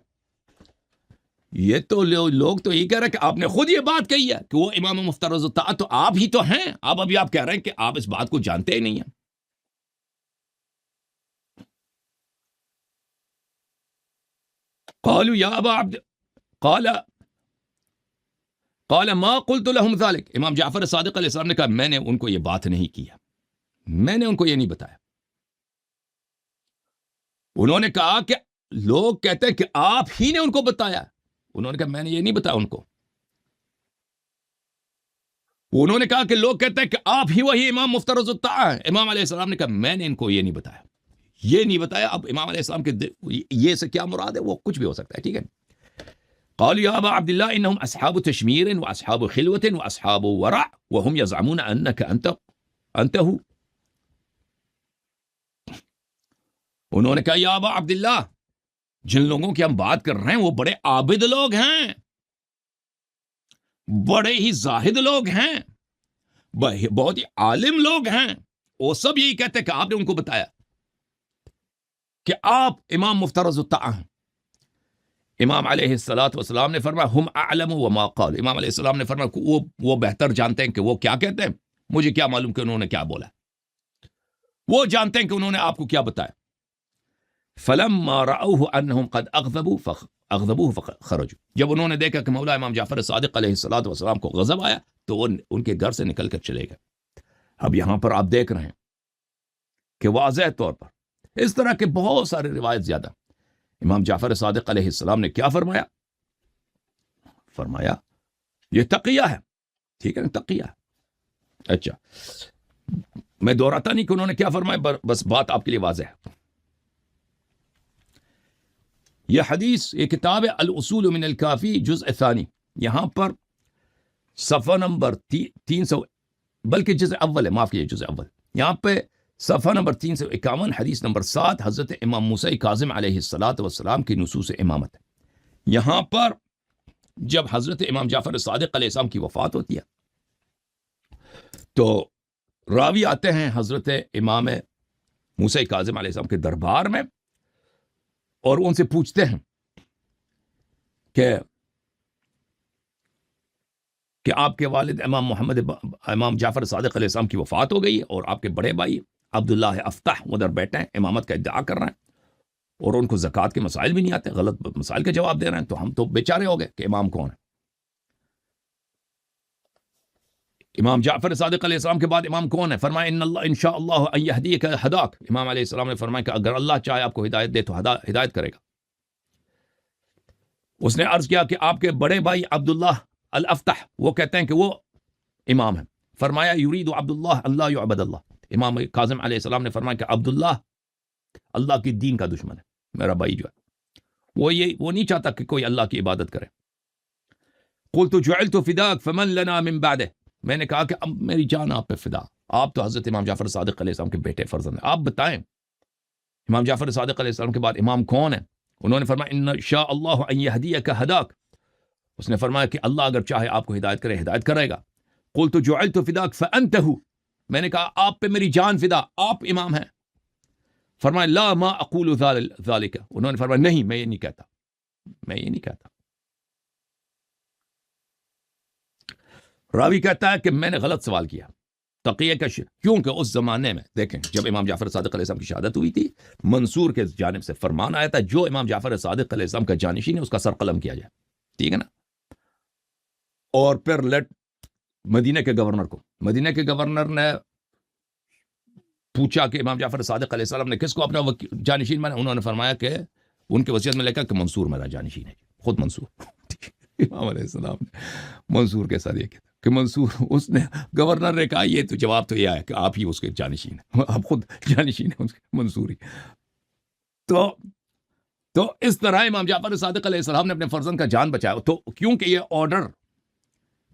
یہ تو لوگ تو یہ کہہ رہے ہیں کہ آپ نے خود یہ بات کہی ہے کہ وہ امام مفترض الطاعہ، تو آپ ہی تو ہیں. ابھی آپ کہہ رہے ہیں کہ آپ اس بات کو جانتے ہی نہیں ہیں. قالوا یا ابا عبد قال ما قلت لهم ذلك. امام جعفر صادق علیہ السلام نے کہا میں نے ان کو یہ بات نہیں کیا، میں نے ان کو یہ نہیں بتایا. انہوں نے کہا کہ لوگ کہتے ہیں کہ آپ ہی نے ان کو بتایا. انہوں نے کہا میں نے یہ نہیں بتایا ان کو. انہوں نے کہا کہ لوگ کہتے ہیں کہ آپ ہی وہی امام مفترض الطاعہ ہیں. امام علیہ السلام نے کہا میں نے ان کو یہ نہیں بتایا. اب امام علیہ السلام کے یہ سے کیا مراد ہے؟ وہ کچھ بھی ہو سکتا ہے. ٹھیک ہے. قالوا يا ابا عبد الله انهم اصحاب تشمير واصحاب خلوة واصحاب ورع وهم يزعمون انك انت هو. انہوں نے کہا یا ابا عبداللہ، جن لوگوں کی ہم بات کر رہے ہیں وہ بڑے عابد لوگ ہیں، بڑے ہی زاہد لوگ ہیں، بہت ہی عالم لوگ ہیں. وہ سب یہی کہتے ہیں کہ آپ نے ان کو بتایا کہ آپ امام مفترض الطاعہ ہیں. امام علیہ السلام نے فرمایا ہم اعلم وما قال. امام علیہ السلام نے فرمایا وہ بہتر جانتے ہیں کہ وہ کیا کہتے ہیں، مجھے کیا معلوم کہ انہوں نے کیا بولا. وہ جانتے ہیں کہ انہوں نے آپ کو کیا بتایا. فلما رأوه انهم قد اغضبوه فخرجوا. جب انہوں نے دیکھا کہ مولا امام جعفر صادق علیہ السلام کو غضب آیا تو وہ ان کے گھر سے نکل کر چلے گئے. اب یہاں پر آپ دیکھ رہے ہیں کہ واضح طور پر اس طرح کے بہت سارے روایت زیادہ. امام جعفر صادق علیہ السلام نے کیا فرمایا؟ فرمایا یہ تقیہ ہے. ٹھیک ہے نا، تقیہ ہے. اچھا، میں دہراتا نہیں کہ انہوں نے کیا فرمایا، بس بات آپ کے لیے واضح ہے. یہ حدیث، یہ کتاب ہے الاصول من الکافی جزء ثانی. یہاں پر صفحہ نمبر 300، بلکہ جزء اول ہے، معاف کیجیے جزء اول. یہاں پہ صفحہ نمبر 351 حدیث نمبر 7 حضرت امام موسیٰ کاظم علیہ السلام کی نصوص امامت ہے. یہاں پر جب حضرت امام جعفر صادق علیہ السلام کی وفات ہوتی ہے تو راوی آتے ہیں حضرت امام موسیٰ کاظم علیہ السلام کے دربار میں اور ان سے پوچھتے ہیں کہ آپ کے والد امام جعفر صادق علیہ السلام کی وفات ہو گئی ہے اور آپ کے بڑے بھائی عبداللہ افتح ادھر بیٹھے ہیں، امامت کا ادعا کر رہے ہیں اور ان کو زکوٰۃ کے مسائل بھی نہیں آتے، غلط مسائل کا جواب دے رہے ہیں، تو ہم تو بیچارے ہو گئے کہ امام کون ہے. امام جعفر صادق علیہ السلام کے بعد امام کون ہے؟ فرمایا ان شاء اللہ ان یہدیک ہداک. امام علیہ السلام نے فرمایا کہ اگر اللہ چاہے آپ کو ہدایت دے تو ہدایت کرے گا. اس نے عرض کیا کہ آپ کے بڑے بھائی عبداللہ الافتح وہ کہتے ہیں کہ وہ امام ہیں. فرمایا یرید عبداللہ اللہ یعبد اللہ. امام کاظم علیہ السلام نے فرمایا کہ عبداللہ اللہ کی دین کا دشمن ہے، میرا بھائی جو ہے وہ نہیں چاہتا کہ کوئی اللہ کی عبادت کرے. قلت جعلت فداک فمن لنا من بعدہ. میں نے کہا کہ اب میری جان آپ پہ فدا، آپ تو حضرت امام جعفر صادق علیہ السلام کے بیٹے فرزند ہیں، آپ بتائیں امام جعفر صادق علیہ السلام کے بعد امام کون ہے؟ انہوں نے فرمایا ان شاء اللہ ان یہدیک ہداک. اس نے فرمایا کہ اللہ اگر چاہے آپ کو ہدایت کرے، ہدایت کرے گا. قلت جعلت فداک فانت ہو. میں نے کہا آپ پہ میری جان فدا، آپ امام ہیں. فرمایا لا ما اقول ذلك. انہوں نے فرمایا نہیں، میں یہ نہیں کہتا. راوی کہتا ہے کہ میں نے غلط سوال کیا تقیہ کا کیونکہ اس زمانے میں دیکھیں جب امام جعفر صادق علیہ السلام کی شہادت ہوئی تھی، منصور کے جانب سے فرمان آیا تھا جو امام جعفر صادق علیہ السلام کا جانشین ہے اس کا سر قلم کیا جائے. ٹھیک ہے نا. اور پھر مدینہ کے گورنر نے پوچھا کہ امام جعفر صادق علیہ السلام نے کس کو اپنا جانشین مانا. انہوں نے فرمایا کہ ان کے وصیت میں لکھا کہ منصور میرا جانشین ہے، خود منصور. امام علیہ السلام نے منصور کے ساتھ یہ کہا کہ منصور، اس نے گورنر نے کہا یہ تو جواب تو یہ آیا کہ آپ ہی اس کے جانشین ہیں، آپ خود جانشین ہیں اس کے منصوری. تو اس طرح امام جعفر صادق علیہ السلام نے اپنے فرزند کا جان بچایا. تو کیونکہ یہ آرڈر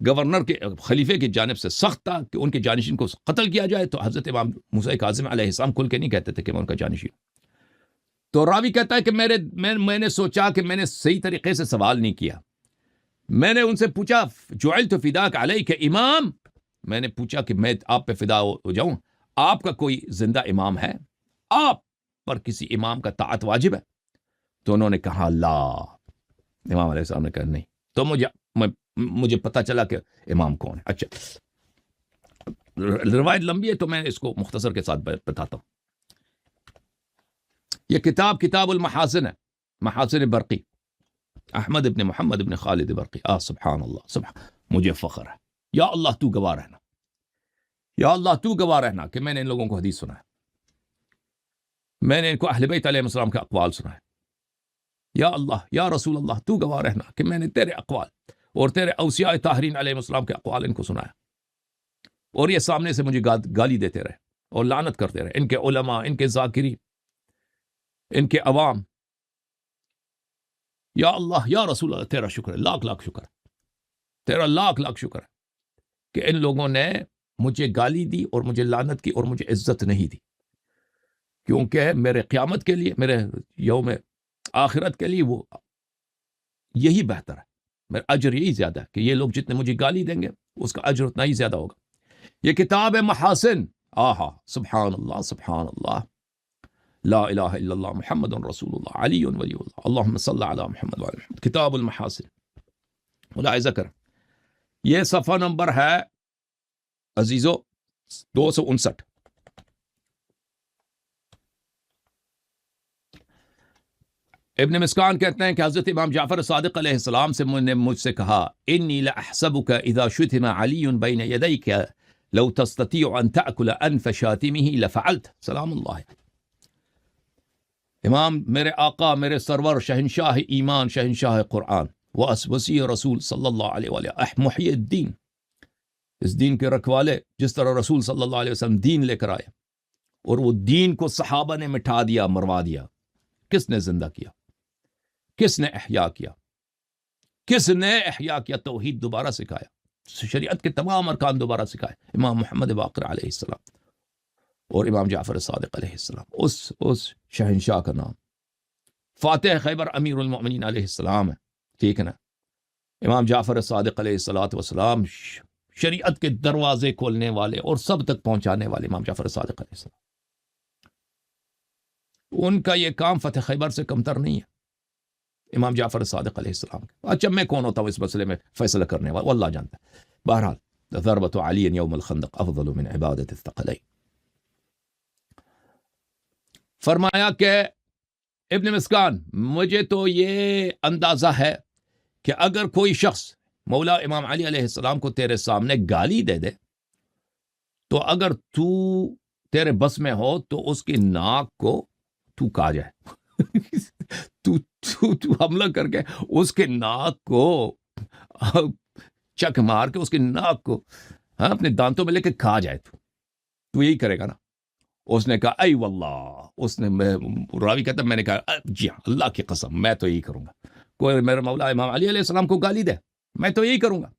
گورنر کے خلیفے کی جانب سے سخت تھا کہ ان کے جانشین کو قتل کیا جائے، تو حضرت امام موسیٰ کاظم علیہ السلام کھل کے نہیں کہتے تھے کہ میں ان کا جانشین. تو راوی کہتا ہے کہ میں نے سوچا کہ میں نے صحیح طریقے سے سوال نہیں کیا. میں نے ان سے پوچھا جعلت فداک علیک امام، میں نے پوچھا کہ میں آپ پہ فدا ہو جاؤں، آپ کا کوئی زندہ امام ہے، آپ پر کسی امام کا طاعت واجب ہے؟ تو انہوں نے کہا لا. امام علیہ السلام نے کہا نہیں. تو مجھے پتہ چلا کہ امام کون ہے. اچھا، روایت لمبی ہے تو میں اس کو مختصر کے ساتھ بتاتا ہوں. یہ کتاب المحاسن ہے، محاسن برقی، احمد ابن محمد ابن خالد برقی. سبحان اللہ، مجھے فخر ہے. یا اللہ تو گواہ رہنا، یا اللہ تو گواہ رہنا کہ میں نے ان لوگوں کو حدیث سنا ہے، میں نے ان کو اہل بیت علیہ السلام کے اقوال سنا ہے. یا اللہ، یا رسول اللہ تو گواہ رہنا کہ میں نے تیرے اقوال اور تیرے اوصیاء طاہرین علیہ السلام کے اقوال ان کو سنا ہے. اور یہ سامنے سے مجھے گالی دیتے رہے اور لعنت کرتے رہے، ان کے علماء، ان کے ذاکرین، ان کے عوام. یا اللہ یا رسول اللہ، تیرا شکر ہے، لاکھ لاکھ شکر ہے، تیرا لاکھ لاکھ شکر ہے کہ ان لوگوں نے مجھے گالی دی اور مجھے لعنت کی اور مجھے عزت نہیں دی، کیونکہ میرے قیامت کے لیے، میرے یوم آخرت کے لیے وہ یہی بہتر ہے، میرا اجر یہی زیادہ ہے کہ یہ لوگ جتنے مجھے گالی دیں گے اس کا اجر اتنا ہی زیادہ ہوگا. یہ کتاب ہے محاسن. آہا، سبحان اللہ سبحان اللہ، لا الہ الا اللہ محمد رسول اللہ علی ولی اللہ، اللہم صلی علی محمد وعلی محمد. کتاب المحاسن، ملاحظہ کر، یہ صفحہ نمبر ہے عزیزو 259. ابن مسکان کہتے ہیں کہ حضرت امام جعفر صادق علیہ السلام سے نے مجھ سے کہا، انی لاحسبک اذا شتم علی بین یدیک لو تستطیع ان تأکل انف شاتمہ لفعلت. سلام اللہ. امام میرے آقا، میرے سرور، شہنشاہ ایمان، شہنشاہ قرآن، وسیع رسول صلی اللہ علیہ وآلہ، محی الدین، اس دین کے رکھوالے، جس طرح رسول صلی اللہ علیہ وسلم دین لے کر آئے اور وہ دین کو صحابہ نے مٹھا دیا، مروا دیا. کس نے زندہ کیا؟ کس نے احیاء کیا؟ کس نے احیاء کیا؟ توحید دوبارہ سکھایا، شریعت کے تمام ارکان دوبارہ سکھائے امام محمد باقر علیہ السلام اور امام جعفر صادق علیہ السلام. اس شہنشاہ کا نام فاتح خیبر امیر المؤمنین علیہ السلام ہے، ٹھیک ہے نا. امام جعفر صادق علیہ السلام شریعت کے دروازے کھولنے والے اور سب تک پہنچانے والے امام جعفر صادق علیہ السلام. ان کا یہ کام فتح خیبر سے کمتر نہیں ہے، امام جعفر صادق علیہ السلام. اچھا میں کون ہوتا ہوں اس مسئلے میں فیصلہ کرنے والا، واللہ جانتا ہے. بہرحال ضربۃ علی یوم الخندق افضل من عبادت الثقلین. فرمایا کہ ابن مسکان، مجھے تو یہ اندازہ ہے کہ اگر کوئی شخص مولا امام علی علیہ السلام کو تیرے سامنے گالی دے دے تو اگر تو تیرے بس میں ہو تو اس کی ناک کو تو کھا جائے تو حملہ کر کے اس کے ناک کو چک مار کے اس کی ناک کو اپنے دانتوں میں لے کے کھا جائے. تو یہی کرے گا نا؟ اس نے کہا ای واللہ، اس نے، راوی کہتا میں نے کہا جی ہاں اللہ کی قسم میں تو یہی کروں گا. کوئی میرے مولا امام علی علیہ السلام کو گالی دے میں تو یہی کروں گا.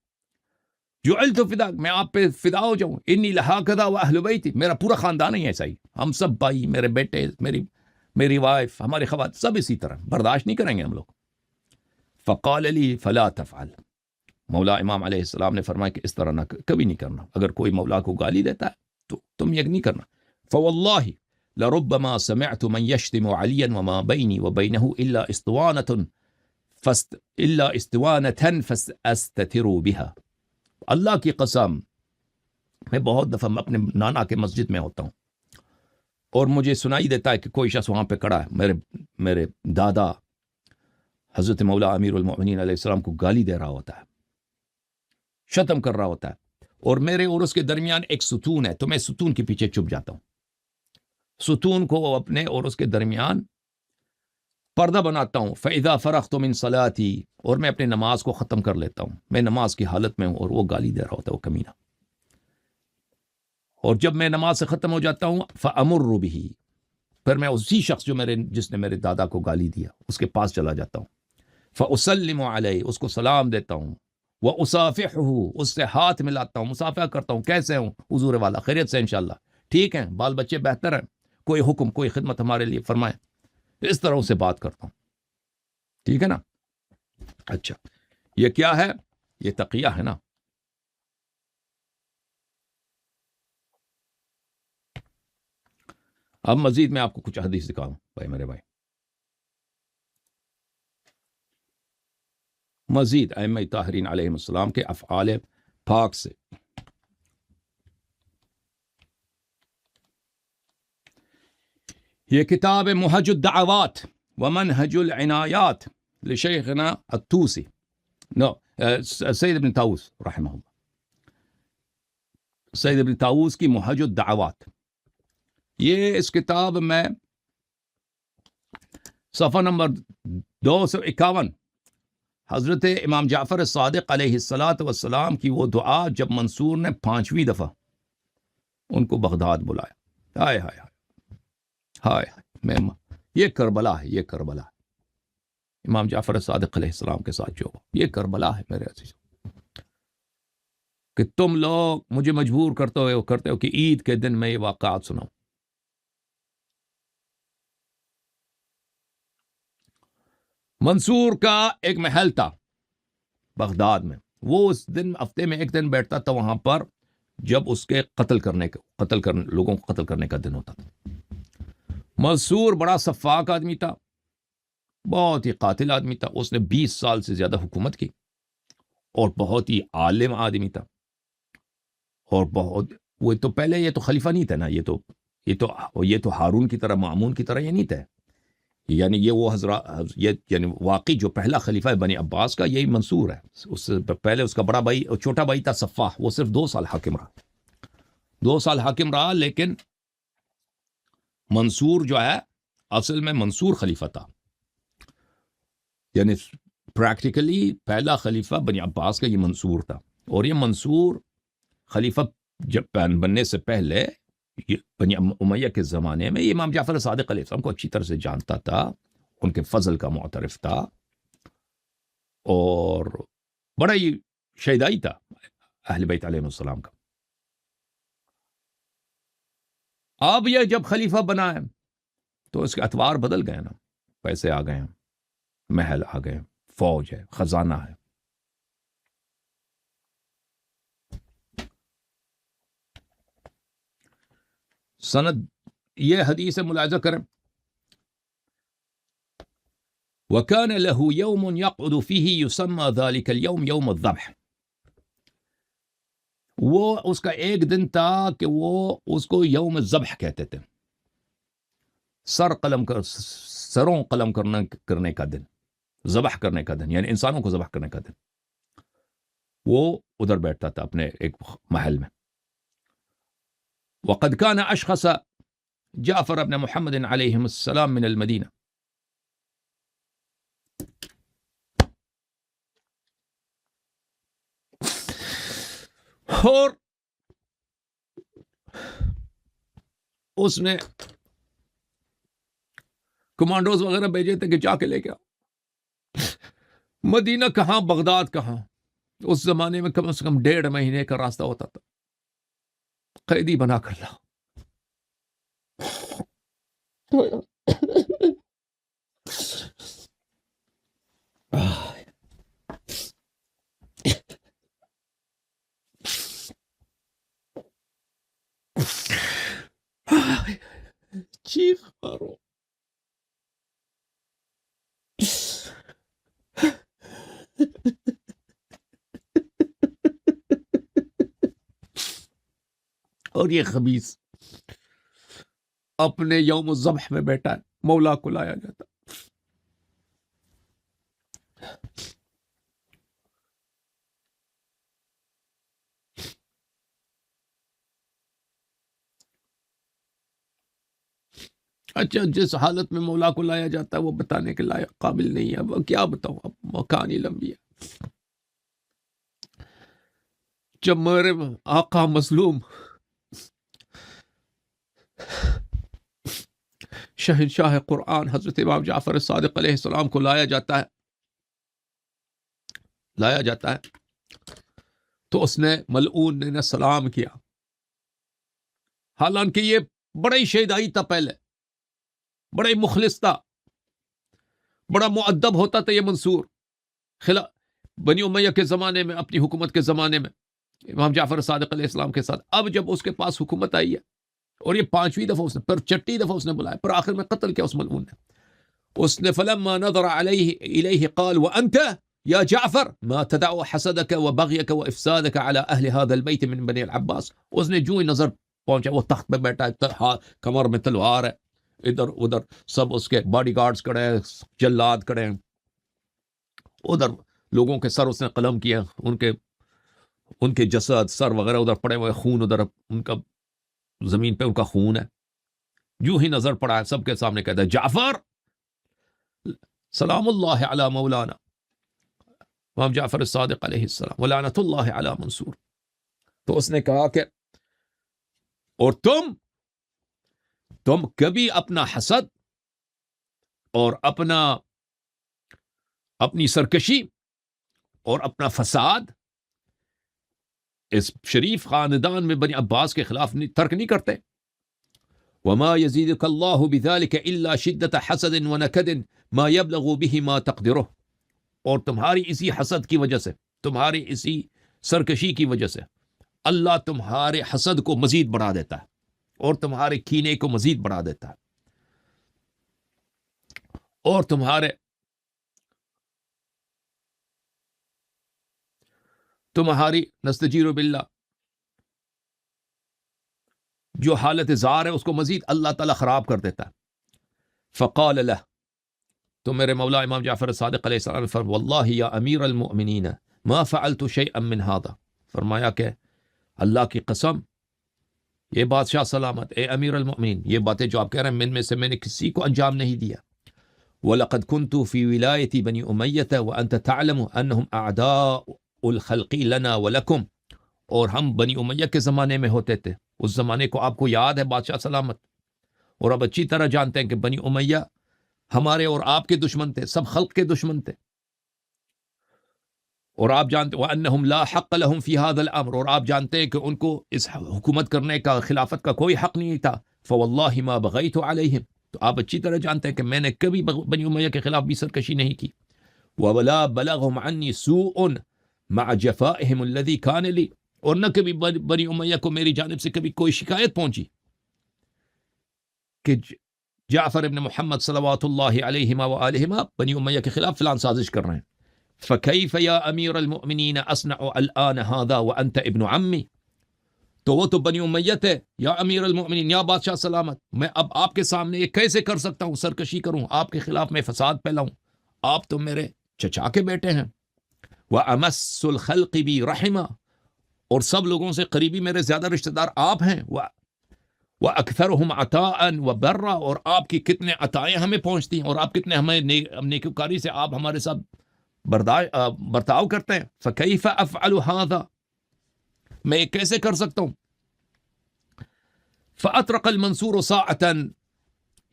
جعلت فدا، میں آپ پہ فدا ہو جاؤں. انی لہکذا واہل بیتی، میرا پورا خاندان ہی ایسا ہی، ہم سب بھائی، میرے بیٹے، میری وائف، ہمارے خواتین، سب اسی طرح، برداشت نہیں کریں گے ہم لوگ. فقال لی فلا تفعل، مولا امام علیہ السلام نے فرمایا کہ اس طرح نہ، کبھی نہیں کرنا. اگر کوئی مولا کو گالی دیتا ہے تو تم یہ نہیں کرنا. فواللہ لربما سمعت من يشتم عليا وما بيني وبينه الا استوانة فاستتر بها. اللہ کی قسم، میں بہت دفعہ اپنے نانا کے مسجد میں ہوتا ہوں اور مجھے سنائی دیتا ہے کہ کوئی شخص وہاں پہ کھڑا ہے، میرے دادا حضرت مولا امیر المؤمنین علیہ السلام کو گالی دے رہا ہوتا ہے، شتم کر رہا ہوتا ہے، اور میرے اور اس کے درمیان ایک ستون ہے، تو میں ستون کے پیچھے چھپ جاتا ہوں. ستون کو اپنے اور اس کے درمیان پردہ بناتا ہوں. فَإِذَا فَرَغْتُ مِن صَلَاتِي، اور میں اپنی نماز کو ختم کر لیتا ہوں. میں نماز کی حالت میں ہوں اور وہ گالی دے رہا ہوتا ہے، وہ کمینہ. اور جب میں نماز سے ختم ہو جاتا ہوں فَأَمُرُّ بِهِ، پھر میں اسی شخص جس نے میرے دادا کو گالی دیا اس کے پاس چلا جاتا ہوں. فَأُسَلِّمُ عَلَيْهِ، اس کو سلام دیتا ہوں. وَأُصَافِحُهُ، اس سے ہاتھ ملاتا ہوں، مصافحہ کرتا ہوں. کیسے ہوں حضور والا؟ خیریت سے انشاءاللہ، ٹھیک ہیں، بال بچے بہتر ہیں، کوئی حکم، کوئی خدمت ہمارے لیے فرمائیں. اس طرح سے بات کرتا ہوں، ٹھیک ہے نا. اچھا یہ کیا ہے؟ یہ تقیہ ہے نا. اب مزید میں آپ کو کچھ حدیث دکھاؤں بھائی، میرے بھائی. مزید ائمہ طاہرین علیہ السلام کے افعال پاک سے. یہ کتاب محج الدعوات ومنہج العنایات لشیخنا الطوسی، سید ابن طاووس رحمہ اللہ، سید ابن طاووس کی محج الدعوات. یہ اس کتاب میں صفحہ نمبر 251 حضرت امام جعفر صادق علیہ السلام کی وہ دعا جب منصور نے 5ویں دفعہ ان کو بغداد بلایا. ہائے ہائے ہائے ہائے، یہ کربلا ہے، یہ کربلا ہے امام جعفر صادق علیہ السلام کے ساتھ جو یہ کربلا ہے میرے عزیز، کہ تم لوگ مجھے مجبور کرتے ہو کہ عید کے دن میں یہ واقعات سناؤں. منصور کا ایک محل تھا بغداد میں، وہ اس دن ہفتے میں ایک دن بیٹھتا تھا وہاں پر جب اس کے لوگوں کو قتل کرنے کا دن ہوتا تھا. منصور بڑا سفاک آدمی تھا، بہت ہی قاتل آدمی تھا. اس نے 20 سال سے زیادہ حکومت کی اور بہت ہی عالم آدمی تھا. اور وہ تو پہلے یہ تو خلیفہ نہیں تھا نا، یہ تو ہارون کی طرح، مامون کی طرح یہ نہیں تھا. یعنی یہ وہ حضرات، یعنی واقعی جو پہلا خلیفہ ہے بنی عباس کا یہی منصور ہے. اس سے پہلے اس کا بڑا بھائی، چھوٹا بھائی تھا صفاح، وہ صرف 2 سال حاکم رہا. 2 سال حاکم رہا، لیکن منصور جو ہے اصل میں منصور خلیفہ تھا. یعنی پریکٹیکلی پہلا خلیفہ بنی عباس کا یہ منصور تھا. اور یہ منصور خلیفہ جب بننے سے پہلے بنی امیہ کے زمانے میں یہ امام جعفر صادق علیہ السلام کو اچھی طرح سے جانتا تھا، ان کے فضل کا معترف تھا، اور بڑا ہی شیدائی تھا اہل بیت علیہ السلام کا. اب یہ جب خلیفہ بنا ہے تو اس کے اتوار بدل گئے نا، پیسے آ گئے ہیں، محل آ گئے، فوج ہے، خزانہ ہے. سند یہ حدیث ملاحظہ کریں، وَكَانَ لَهُ يَوْمٌ يَقْعُدُ فِيهِ يُسَمَّى ذَلِكَ الْيَوْمِ يَوْمَ الذَّبْحِ. وہ اس کا ایک دن تھا کہ وہ اس کو یوم الذبح کہتے تھے، سروں قلم کرنے کا دن، ذبح کرنے کا دن، یعنی انسانوں کو ذبح کرنے کا دن. وہ ادھر بیٹھتا تھا اپنے ایک محل میں. وقد كان أشخص جعفر ابن محمد علیہم السلام من المدینہ. اور اس نے کمانڈوز وغیرہ بھیجے تھے کہ جا کے لے کے آؤ. مدینہ کہاں، بغداد کہاں. اس زمانے میں کم سے کم 1.5 مہینے کا راستہ ہوتا تھا. قیدی بنا کر لاؤ. چیخ مارو. اور یہ خبیث اپنے یوم الذبح میں بیٹھا ہے، مولا کو لایا جاتا. اچھا، جس حالت میں مولا کو لایا جاتا ہے وہ بتانے کے لائق قابل نہیں ہے. اب کیا بتاؤں، اب مکان ہی لمبی ہے. جب میرے آقا مظلوم شہنشاہ قرآن حضرت امام جعفر صادق علیہ السلام کو لایا جاتا ہے تو اس نے ملعون نے سلام کیا. حالانکہ یہ بڑا ہی شیدائی تھا، پہلے بڑا ہی مخلص تھا، بڑا مؤدب ہوتا تھا. یہ منصور بنی امیہ کے زمانے میں، اپنی حکومت کے زمانے میں امام جعفر صادق علیہ السلام کے ساتھ. اب جب اس کے پاس حکومت آئی ہے اور یہ 5ویں دفعہ اس نے، پر 6ٹی دفعہ اس نے بلایا، پر آخر میں قتل کیا اس ملعون نے. اس نے فلما نظر الیہ قال وانت یا جعفر ما تدع حسدك وبغيك وافسادك على اهل هذا البيت من بني العباس. اس نے جو ہی نظر پہنچا، وہ تخت پہ بیٹھا ہے، کمر میں تلوار ہے، ادھر ادھر سب اس کے باڈی گارڈز کھڑے ہیں، جلاد کھڑے ہیں، ادھر لوگوں کے سر اس نے قلم کیا، ان کے جسد، سر وغیرہ ادھر پڑے ہوئے، خون ادھر، ان کا زمین پہ ان کا خون ہے. جو ہی نظر پڑا ہے سب کے سامنے کہتا ہے جعفر سلام اللہ علی مولانا امام جعفر الصادق علیہ السلام ولعنت اللہ علی منصور. تو اس نے کہا کہ اور تم کبھی اپنا حسد اور اپنی سرکشی اور اپنا فساد اس شریف خاندان میں بنی عباس کے خلاف ترک نہیں کرتے. وما يزيدك الله بذلك الا شدة حسد ونكد ما يبلغ به ما تقدره. اور تمہاری اسی حسد کی وجہ سے، تمہاری اسی سرکشی کی وجہ سے اللہ تمہارے حسد کو مزید بڑھا دیتا ہے اور تمہارے کینے کو مزید بڑھا دیتا ہے اور تمہاری نستجیر باللہ جو حالت زار ہے اس کو مزید اللہ تعالیٰ خراب کر دیتا ہے. فقال له، تو میرے مولا امام جعفر صادق علیہ السلام فرمایا واللہ یا امیر المؤمنین ما فعلت شیئا من هذا، فرمایا کہ اللہ کی قسم، یہ بادشاہ سلامت، اے امیر المؤمنین، یہ باتیں جو آپ کہہ رہے ہیں میں سے میں نے کسی کو انجام نہیں دیا. وَلَقَدْ كُنْتُ فِي وِلَایَةِ بَنِي أُمَيَّةَ وَأَنْتَ تَعْلَمُ أَنَّهُمْ أَعْدَاءُ الْخَلْقِ لَنَا وَلَكُمْ. اور ہم بنی امیہ کے زمانے میں ہوتے تھے، اس زمانے کو آپ کو یاد ہے بادشاہ سلامت، اور اب اچھی طرح جانتے ہیں کہ بنی امیہ ہمارے اور آپ کے دشمن تھے، سب خلق کے دشمن تھے. اور آپ جانتے وَأَنَّهُمْ لَا حَقَّ لَهُمْ فِي هَذَا الْأَمْرِ، اور آپ جانتے ہیں کہ ان کو اس حکومت کرنے کا، خلافت کا کوئی حق نہیں تھا. فَوَاللَّهِ مَا بَغَيْتُ عَلَيْهِمْ، تو آپ اچھی طرح جانتے ہیں کہ میں نے کبھی بنی امیہ کے خلاف بھی سرکشی نہیں کی. وَوَلَا بَلَغْهُمْ عَنِّي سُوءٌ مَعَ جَفَائِهِمُ الَّذِي كَانَ لِي، اور نہ کبھی بنی امیہ کو میری جانب سے کبھی کوئی شکایت پہنچی کہ جعفر ابن محمد صلوات اللہ علیہما وآلہما بنی امیہ کے خلاف فلان سازش کر رہے ہیں. فَكَيْفَ يَا أَمِيرَ الْمُؤْمِنِينَ أَصْنَعُ الْآنَ هَذَا وَأَنْتَ ابْنُ عَمِّي، تو وہ تو بنی امیہ ہے. یا امیر المؤمنین، یا بادشاہ سلامت، میں اب آپ کے سامنے یہ کیسے کر سکتا ہوں، سرکشی کروں، آپ کے خلاف میں فساد پھیلاؤں، آپ تو میرے چچا کے بیٹے ہیں. وَأَمَسُّ الْخَلْقِ بِي رَحِمًا، اور سب لوگوں سے قریبی میرے زیادہ رشتہ دار آپ ہیں. وَأَكْثَرُهُمْ عَطَاءً وَبَرًّا، اور آپ کی کتنے عطائیں ہمیں پہنچتی ہیں اور آپ کتنے ہمیں نیکوکاری سے آپ ہمارے ساتھ برتاؤ کرتے ہیں. فَكَيْفَ أَفْعَلُ هَذَا، میں یہ کیسے کر سکتا ہوں. فَأَطْرَقَ الْمَنْصُورُ سَاعَةً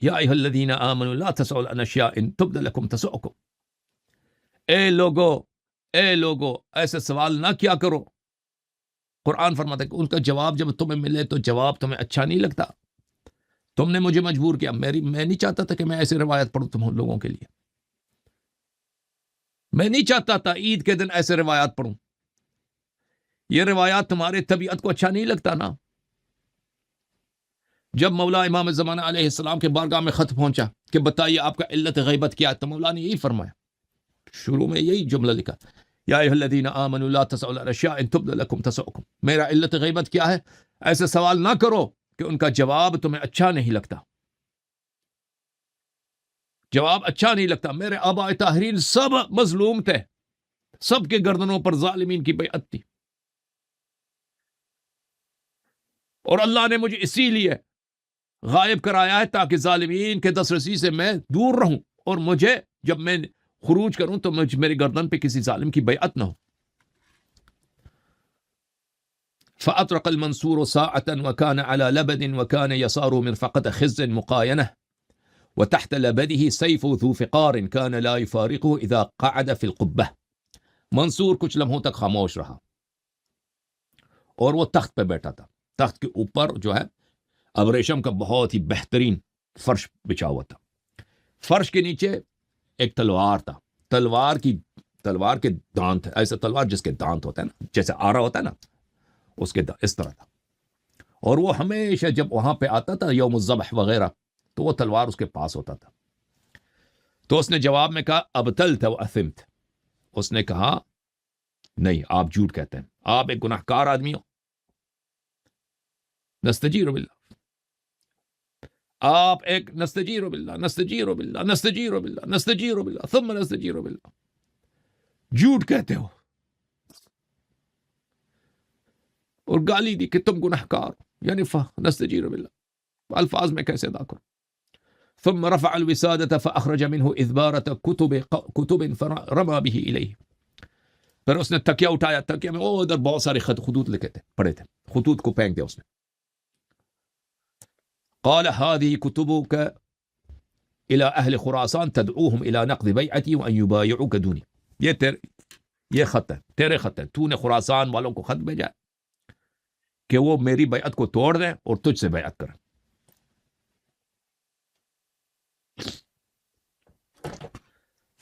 يَا أَيُّهَا الَّذِينَ آمَنُوا لَا تَسْأَلُوا عَنْ أَشْيَاءٍ تُبْدَ لَكُمْ تَسُؤْكُمْ. اے لوگو ایسے سوال نہ کیا کرو. قرآن فرماتا ہے کہ ان کا جواب جب تمہیں ملے تو جواب تمہیں اچھا نہیں لگتا. تم نے مجھے مجبور کیا، میں نہیں چاہتا تھا کہ میں ایسی روایت پڑھوں تم لوگوں کے لیے. میں نہیں چاہتا تھا عید کے دن ایسے روایات پڑھوں. یہ روایات تمہارے طبیعت کو اچھا نہیں لگتا نا. جب مولا امام زمانہ علیہ السلام کے بارگاہ میں خط پہنچا کہ بتائیے آپ کا علت غیبت کیا ہے، تو مولا نے یہی فرمایا، شروع میں یہی جملہ لکھا، یا ایھا الذین آمنوا لا تسألوا عن اشیاء تبد لکم تسؤکم. میرا علت غیبت کیا ہے، ایسے سوال نہ کرو کہ ان کا جواب تمہیں اچھا نہیں لگتا. جواب اچھا نہیں لگتا. میرے آباء طاہرین سب مظلوم تھے، سب کے گردنوں پر ظالمین کی بیعت تھی، اور اللہ نے مجھے اسی لیے غائب کرایا ہے تاکہ ظالمین کے دسترسی سے میں دور رہوں، اور مجھے جب میں خروج کروں تو میری گردن پہ کسی ظالم کی بیعت نہ ہو. فأطرق المنصور ساعة وكان على لبد وكان يسار مرفقة خز مقاينة وتحت لبده سيف ذو فقار كان لا يفارقه إذا قعد في القبة. منصور کچھ لمحوں تک خاموش رہا اور وہ تخت پہ بیٹھا تھا. تخت کے اوپر جو ہے اب ریشم کا بہت ہی بہترین فرش بچھا ہوا تھا. فرش کے نیچے ایک تلوار تھا. تلوار کے دانت، ایسا تلوار جس کے دانت ہوتا ہے نا، جیسے آرا ہوتا ہے نا، اس کے اس طرح تھا. اور وہ ہمیشہ جب وہاں پہ آتا تھا یوم الذبح وغیرہ تو وہ تلوار اس کے پاس ہوتا تھا. تو اس نے جواب میں کہا ابتلت واثمت. اس نے کہا نہیں، آپ جھوٹ کہتے ہیں، آپ ایک گناہ کار آدمی ہو. نستجیر باللہ، آپ ایک نستجیر باللہ نستجیر باللہ نستجیر باللہ نستجیر باللہ ثم نستجیر باللہ، جھوٹ کہتے ہو. اور گالی دی کہ تم گناہ کار، یعنی نستجیر باللہ الفاظ میں کیسے ادا کروں. ثم رفع الوسادة فأخرج منه إذبارة كتب فرمى به إليه. پھر اس نے تکیہ اٹھایا، تکیہ میں ادھر بہت سارے خطوط لکھے تھے، پڑے تھے، خطوط کو پھینک دیا اس نے. قال هذه كتبك الى اہل خراسان تدعوهم الى نقض بیعتی وان یبایعوک دونی. یہ خط ہے، تیرے خط ہے، تو نے خراسان والوں کو خط بھیجا کہ وہ میری بیعت کو توڑ دیں اور تجھ سے بیعت کریں.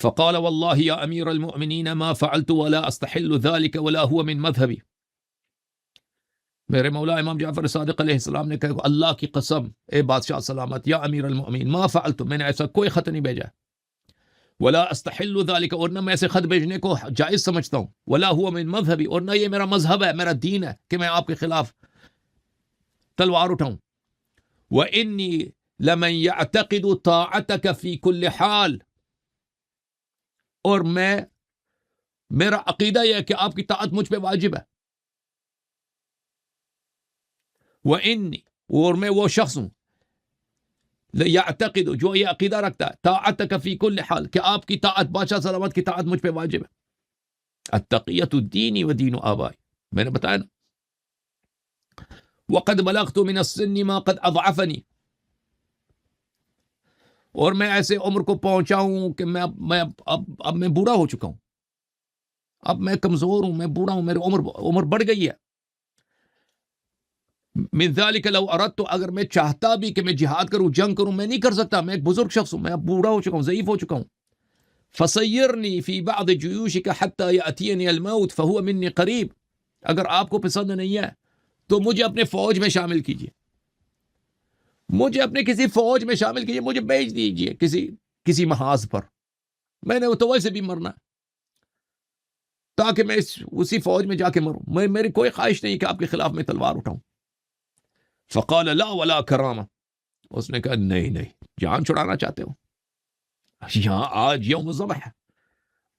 فقال والله يا امیر المؤمنین ما فعلت ولا استحل ذلك ولا هو من مذهبی. میرے مولا امام جعفر صادق علیہ السلام نے کہا اللہ کی قسم اے بادشاہ سلامت، یا امیر المؤمنین، ما فعلت، میں نے ایسا کوئی خط نہیں بھیجا، ولا استحل ذلك، اور نہ میں ایسے خط بھیجنے کو جائز سمجھتا ہوں، ولا هو من مذهبی، اور نہ یہ میرا مذہب ہے، میرا دین ہے کہ میں آپ کے خلاف تلوار اٹھاؤں. وانی لمن يعتقد طاعتك في كل حال، اور میرا عقیدہ یہ ہے کہ آپ کی طاعت مجھ پہ واجب ہے. وانی، اور میں وہ شخص ہوں، یعتقد، جو یہ عقیدہ رکھتا ہے، طاعتک فی کل حال، کہ آپ کی طاعت، بادشاہ سلامت کی طاعت مجھ پہ واجب ہے. التقیۃ دینی و دین آبائی، میں نے بتایا نا. وقد بلغت من السن ما قد اضعفنی، اور میں ایسے عمر کو پہنچا ہوں کہ اب میں بوڑھا ہو چکا ہوں، اب میں کمزور ہوں، میں بوڑھا ہوں، میری عمر بڑھ گئی ہے. من ذلك لو اردت، اگر میں چاہتا بھی کہ میں جہاد کروں، جنگ کروں، میں نہیں کر سکتا، میں ایک بزرگ شخص ہوں، میں اب بوڑھا ہو چکا ہوں، ضعیف ہو چکا ہوں. فسیرنی فی بعض جیوشک حتی یأتینی الموت فہو منی قریب، اگر آپ کو پسند نہیں ہے تو مجھے اپنے فوج میں شامل کیجیے، مجھے اپنے کسی فوج میں شامل کیجیے، مجھے بھیج دیجیے کسی محاذ پر، میں نے تو ویسے بھی مرنا ہے، تاکہ میں اسی فوج میں جا کے مروں. میری کوئی خواہش نہیں کہ آپ کے خلاف میں تلوار اٹھاؤں. فقال لا ولا کرامہ، اس نے کہا نہیں، جان چھڑانا چاہتے ہو، یہاں آج یوم ذبح ہے،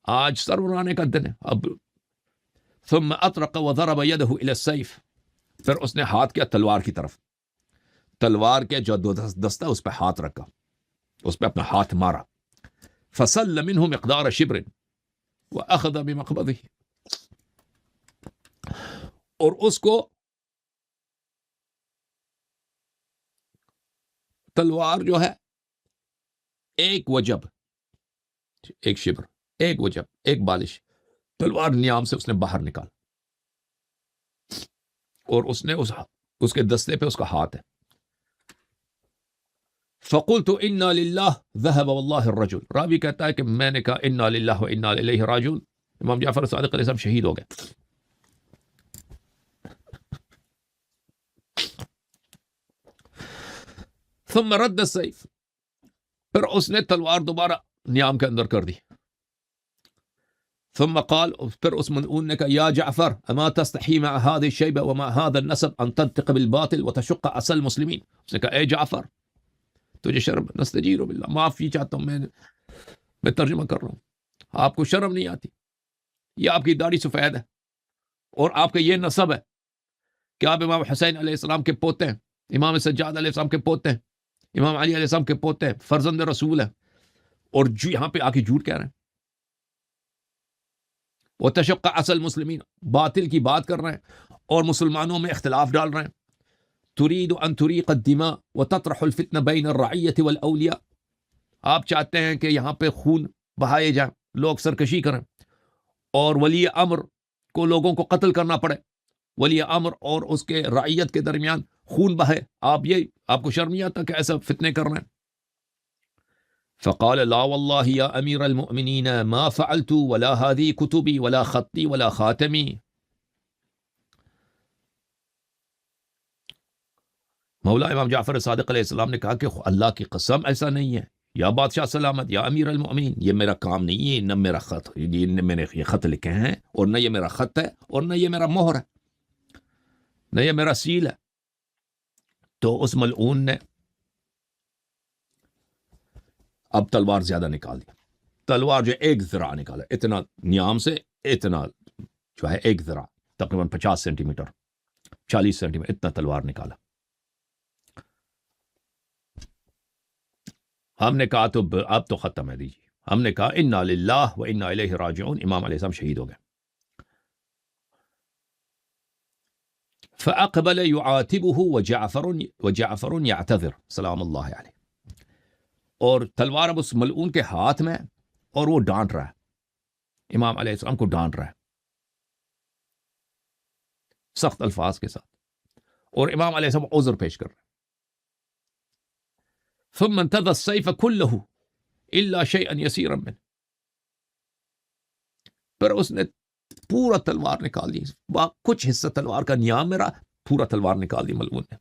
آج سر اڑانے کا دن ہے. اب ثم اطرق وضرب یدہ الی السیف، پھر اس نے ہاتھ کیا تلوار کی طرف، تلوار کے جو دستہ اس پہ ہاتھ رکھا، اس پہ اپنا ہاتھ مارا. فسل منہ مقدار شبر واخذ بمقبضہ، اور اس کو تلوار جو ہے ایک وجب، ایک شبر، ایک وجب، ایک بالش، تلوار نیام سے اس نے باہر نکال، اور اس نے اس کے دستے پہ اس کا ہاتھ ہے. فقلت انا للہ ذهب واللہ الرجل، راوی کہتا ہے کہ میں نے کہا انا للہ و انا الیہ راجعون. امام جعفر صادق علیہ السلام شہید ہو گئے. ثم رد السیف، پھر اس نے تلوار دوبارہ نیام کے اندر کر دی. ثم قال، پھر اس منعون نے کہا یا جعفر اما تستحی مع هذه الشیبہ ومع هذا النسب ان تنطق بالباطل وتشق عصا المسلمین. اس نے کہا اے جعفر، تجھے شرم، نستجیر باللہ، معافی چاہتا ہوں، میں ترجمہ کر رہا ہوں، آپ کو شرم نہیں آتی؟ یہ آپ کی داڑھی سفید ہے اور آپ کا یہ نسب ہے کہ آپ امام حسین علیہ السلام کے پوتے ہیں، امام سجاد علیہ السلام کے پوتے ہیں، امام علی علیہ السلام کے پوتے ہیں، فرزند رسول ہیں، اور یہاں پہ آ کے جھوٹ کہہ رہے ہیں. وتشق عصا المسلمین، باطل کی بات کر رہے ہیں اور مسلمانوں میں اختلاف ڈال رہے ہیں. تريد ان تريق الدماء وتطرح الفتنة بين الرعية والاولیاء، آپ چاہتے ہیں کہ یہاں پہ خون بہائے جائیں، لوگ سرکشی کریں اور ولی امر کو لوگوں کو قتل کرنا پڑے، ولی امر اور اس کے رعیت کے درمیان خون بہے. آپ کو شرم نہیں آتا کہ ایسا فتنے کر رہے ہیں؟ فقال لا والله يا امیر المؤمنین ما فعلت ولا هذه كتبي ولا خطي ولا خاتمی. مولا امام جعفر صادق علیہ السلام نے کہا کہ اللہ کی قسم ایسا نہیں ہے، یا بادشاہ سلامت، یا امیر المؤمنین، یہ میرا کام نہیں ہے، نہ میرا خط، میں نے یہ خط لکھے ہیں، اور نہ یہ میرا خط ہے، اور نہ یہ میرا مہر ہے، نہ یہ میرا سیل ہے. تو اس ملعون نے اب تلوار زیادہ نکال دیا، تلوار جو ایک ذراع نکالا، اتنا نیام سے اتنا جو ہے ایک ذراع، تقریباً 50 سینٹی میٹر 40 سینٹی میٹر اتنا تلوار نکالا. ہم نے کہا تو اب تو ختم ہے، دیجیے. ہم نے کہا انا للہ و انا الیہ راجعون. امام علیہ السلام شہید ہو گئے. فأقبل يعاتبه وجعفر يعتذر سلام اللہ علیہ. اور تلوار اب اس ملعون کے ہاتھ میں اور وہ ڈانٹ رہا ہے، امام علیہ السلام کو ڈانٹ رہا ہے سخت الفاظ کے ساتھ، اور امام علیہ السلام عذر پیش کر رہے ہیں. ثم انتضى السيف كله الا شيئا يسيرا منه. پر اس نے پورا تلوار نکال دی، کچھ حصہ تلوار کا نیام میرا، پورا تلوار نکال دی ملعون نے.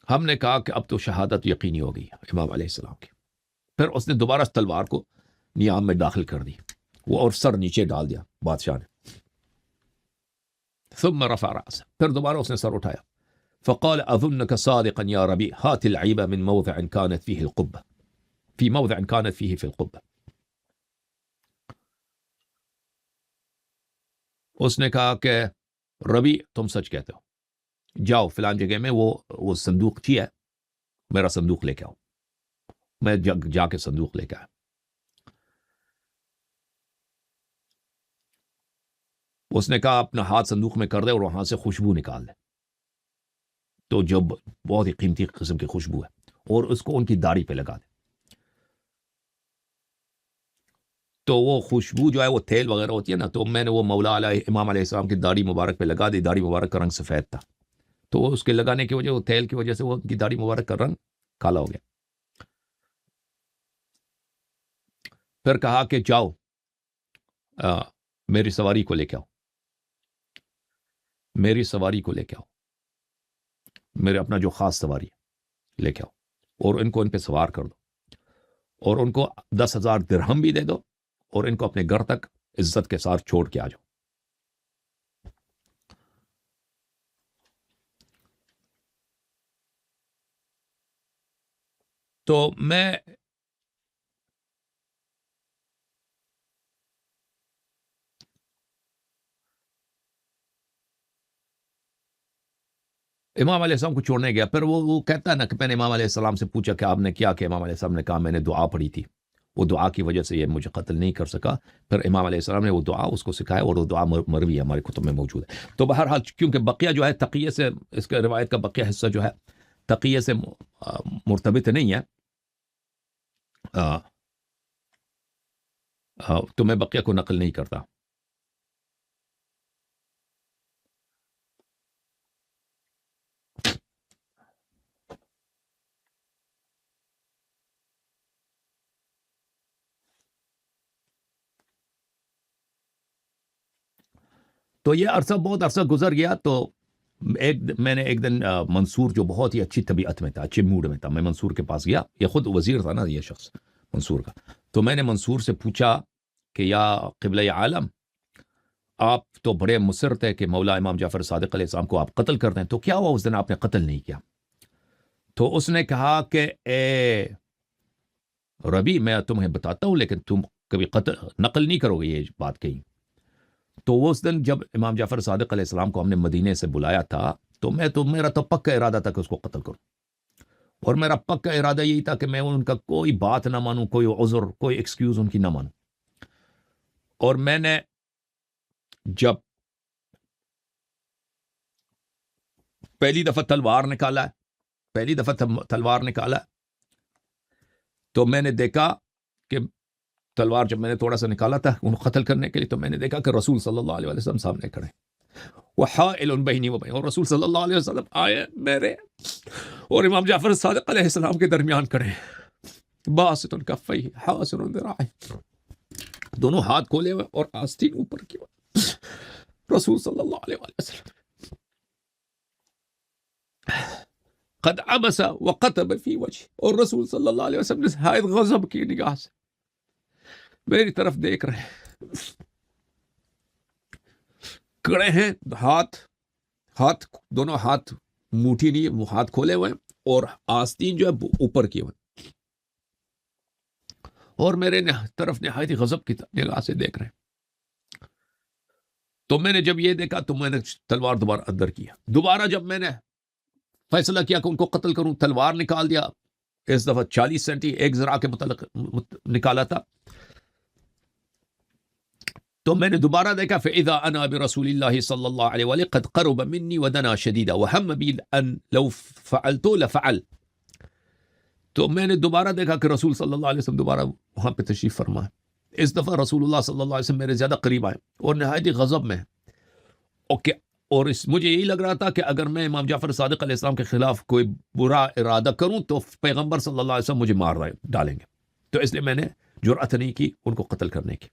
ہم نے کہا کہ اب تو شہادت یقینی ہو گئی امام علیہ السلام کی. پھر اس نے دوبارہ تلوار کو نیام میں داخل کر دی، وہ اور سر نیچے ڈال دیا بادشاہ نے. ثم رفع رأسه، پھر دوبارہ اس نے سر اٹھایا. فقال اظنك صادقا يا ربيع هات العيب من موضع كانت فيه القبة في موضع كانت فيه في القبة. اس نے کہا کہ ربیع تم سچ کہتے ہو، جاؤ فلان جگہ میں وہ صندوق چی ہے، میرا صندوق لے کے آؤ. میں جا کے صندوق لے کے آیا. اس نے کہا اپنا ہاتھ صندوق میں کر دے اور وہاں سے خوشبو نکال دے. تو جو بہت ہی قیمتی قسم کی خوشبو ہے، اور اس کو ان کی داڑھی پہ لگا دے. تو وہ خوشبو جو ہے وہ تیل وغیرہ ہوتی ہے نا، تو میں نے وہ مولا علیہ امام علیہ السلام کی داڑھی مبارک پہ لگا دی. داڑھی مبارک کا رنگ سفید تھا، تو اس کے لگانے کی وجہ، وہ تیل کی وجہ سے وہ ان کی داڑھی مبارک کا رنگ کالا ہو گیا. پھر کہا کہ جاؤ میری سواری کو لے کے آؤ، میری سواری کو لے کے آؤ، میرے اپنا جو خاص سواری ہے لے کے آؤ، اور ان کو ان پہ سوار کر دو، اور ان کو 10,000 درہم بھی دے دو، اور ان کو اپنے گھر تک عزت کے ساتھ چھوڑ کے آ جاؤ. تو میں امام علیہ السلام کو چھوڑنے گیا. پھر وہ کہتا ہے نا کہ میں نے امام علیہ السلام سے پوچھا کہ آپ نے کیا، کہ امام علیہ السلام نے کہا میں نے دعا پڑھی تھی، وہ دعا کی وجہ سے یہ مجھے قتل نہیں کر سکا. پھر امام علیہ السلام نے وہ دعا اس کو سکھایا، اور وہ دعا مروی ہے، ہمارے کتب میں موجود ہے. تو بہرحال کیونکہ بقیہ جو ہے تقیہ سے، اس کے روایت کا بقیہ حصہ جو ہے تقیہ سے مرتبط نہیں ہے، تو میں بقیہ کو نقل نہیں کرتا. تو یہ عرصہ بہت عرصہ گزر گیا. تو میں نے ایک دن منصور جو بہت ہی اچھی طبیعت میں تھا، اچھے موڈ میں تھا، میں منصور کے پاس گیا. یہ خود وزیر تھا نا یہ شخص منصور کا. تو میں نے منصور سے پوچھا کہ یا قبلہ عالم، آپ تو بڑے مصر تھے کہ مولا امام جعفر صادق علیہ السلام کو آپ قتل کر دیں، تو کیا ہوا اس دن آپ نے قتل نہیں کیا؟ تو اس نے کہا کہ اے ربی، میں تمہیں بتاتا ہوں لیکن تم کبھی قتل نقل نہیں کرو گے یہ بات کہیں. تو وہ اس دن جب امام جعفر صادق علیہ السلام کو ہم نے مدینے سے بلایا تھا، تو میرا تو پکا ارادہ تھا کہ اس کو قتل کروں، اور میرا پکا ارادہ یہی تھا کہ میں ان کا کوئی بات نہ مانوں، کوئی عذر، کوئی ایکسکیوز ان کی نہ مانوں. اور میں نے جب پہلی دفعہ تلوار نکالا تو میں نے دیکھا کہ تلوار جب میں نے تھوڑا سا نکالا تھا ان کو قتل کرنے کے لیے، تو میں نے دیکھا کہ رسول صلی اللہ علیہ وسلم سامنے کھڑے، وحائل بینی و بین، اور رسول صلی اللہ علیہ وسلم آئے میرے اور امام جعفر صادق علیہ السلام کے درمیان کھڑے، باسط کفیہ حاصر ذراعیہ، دونوں ہاتھ کھولے ہوئے اور آستین اوپر کی ہوئے. رسول صلی اللہ علیہ وسلم قد عبس وقتب فی وجہ، اور رسول صلی اللہ علیہ وسلم نہایت غضب کی نگاہ سے میری طرف دیکھ رہے ہیں، کڑے ہیں، ہاتھ دونوں ہاتھ موٹھی نہیں، وہ ہاتھ کھولے ہوئے اور آستین جو ہے اوپر کی ہوئے، اور میرے طرف نہایت غضب کی نگاہ سے دیکھ رہے ہیں. تو میں نے جب یہ دیکھا تو میں نے تلوار دوبارہ اندر کیا. دوبارہ جب میں نے فیصلہ کیا کہ ان کو قتل کروں، تلوار نکال دیا اس دفعہ 40 سینٹی ایک ذراع کے متعلق نکالا تھا. تو میں نے دوبارہ دیکھا فَإِذَا أَنَا بِرَسُولِ اللَّهِ صلی اللہ علیہ وآلہ قَدْ قَرُبَ مِنِّي وَدَنَا شَدِيدًا وَهَمَّ بِي أَن لَوْ فَعَلْتُ لَفَعَلْ. تو میں نے دوبارہ دیکھا کہ رسول صلی اللہ علیہ وسلم دوبارہ وہاں پہ تشریف فرما ہے. اس دفعہ رسول اللہ صلی اللہ علیہ وسلم میرے زیادہ قریب آئے اور نہایت ہی غضب میں. اور مجھے یہی لگ رہا تھا کہ اگر میں امام جعفر صادق علیہ السلام کے خلاف کوئی برا ارادہ کروں تو پیغمبر صلی اللہ علیہ وسلم مجھے مار ڈالیں گے. تو اس لیے میں نے جرأت نہیں کی ان کو قتل کرنے کی.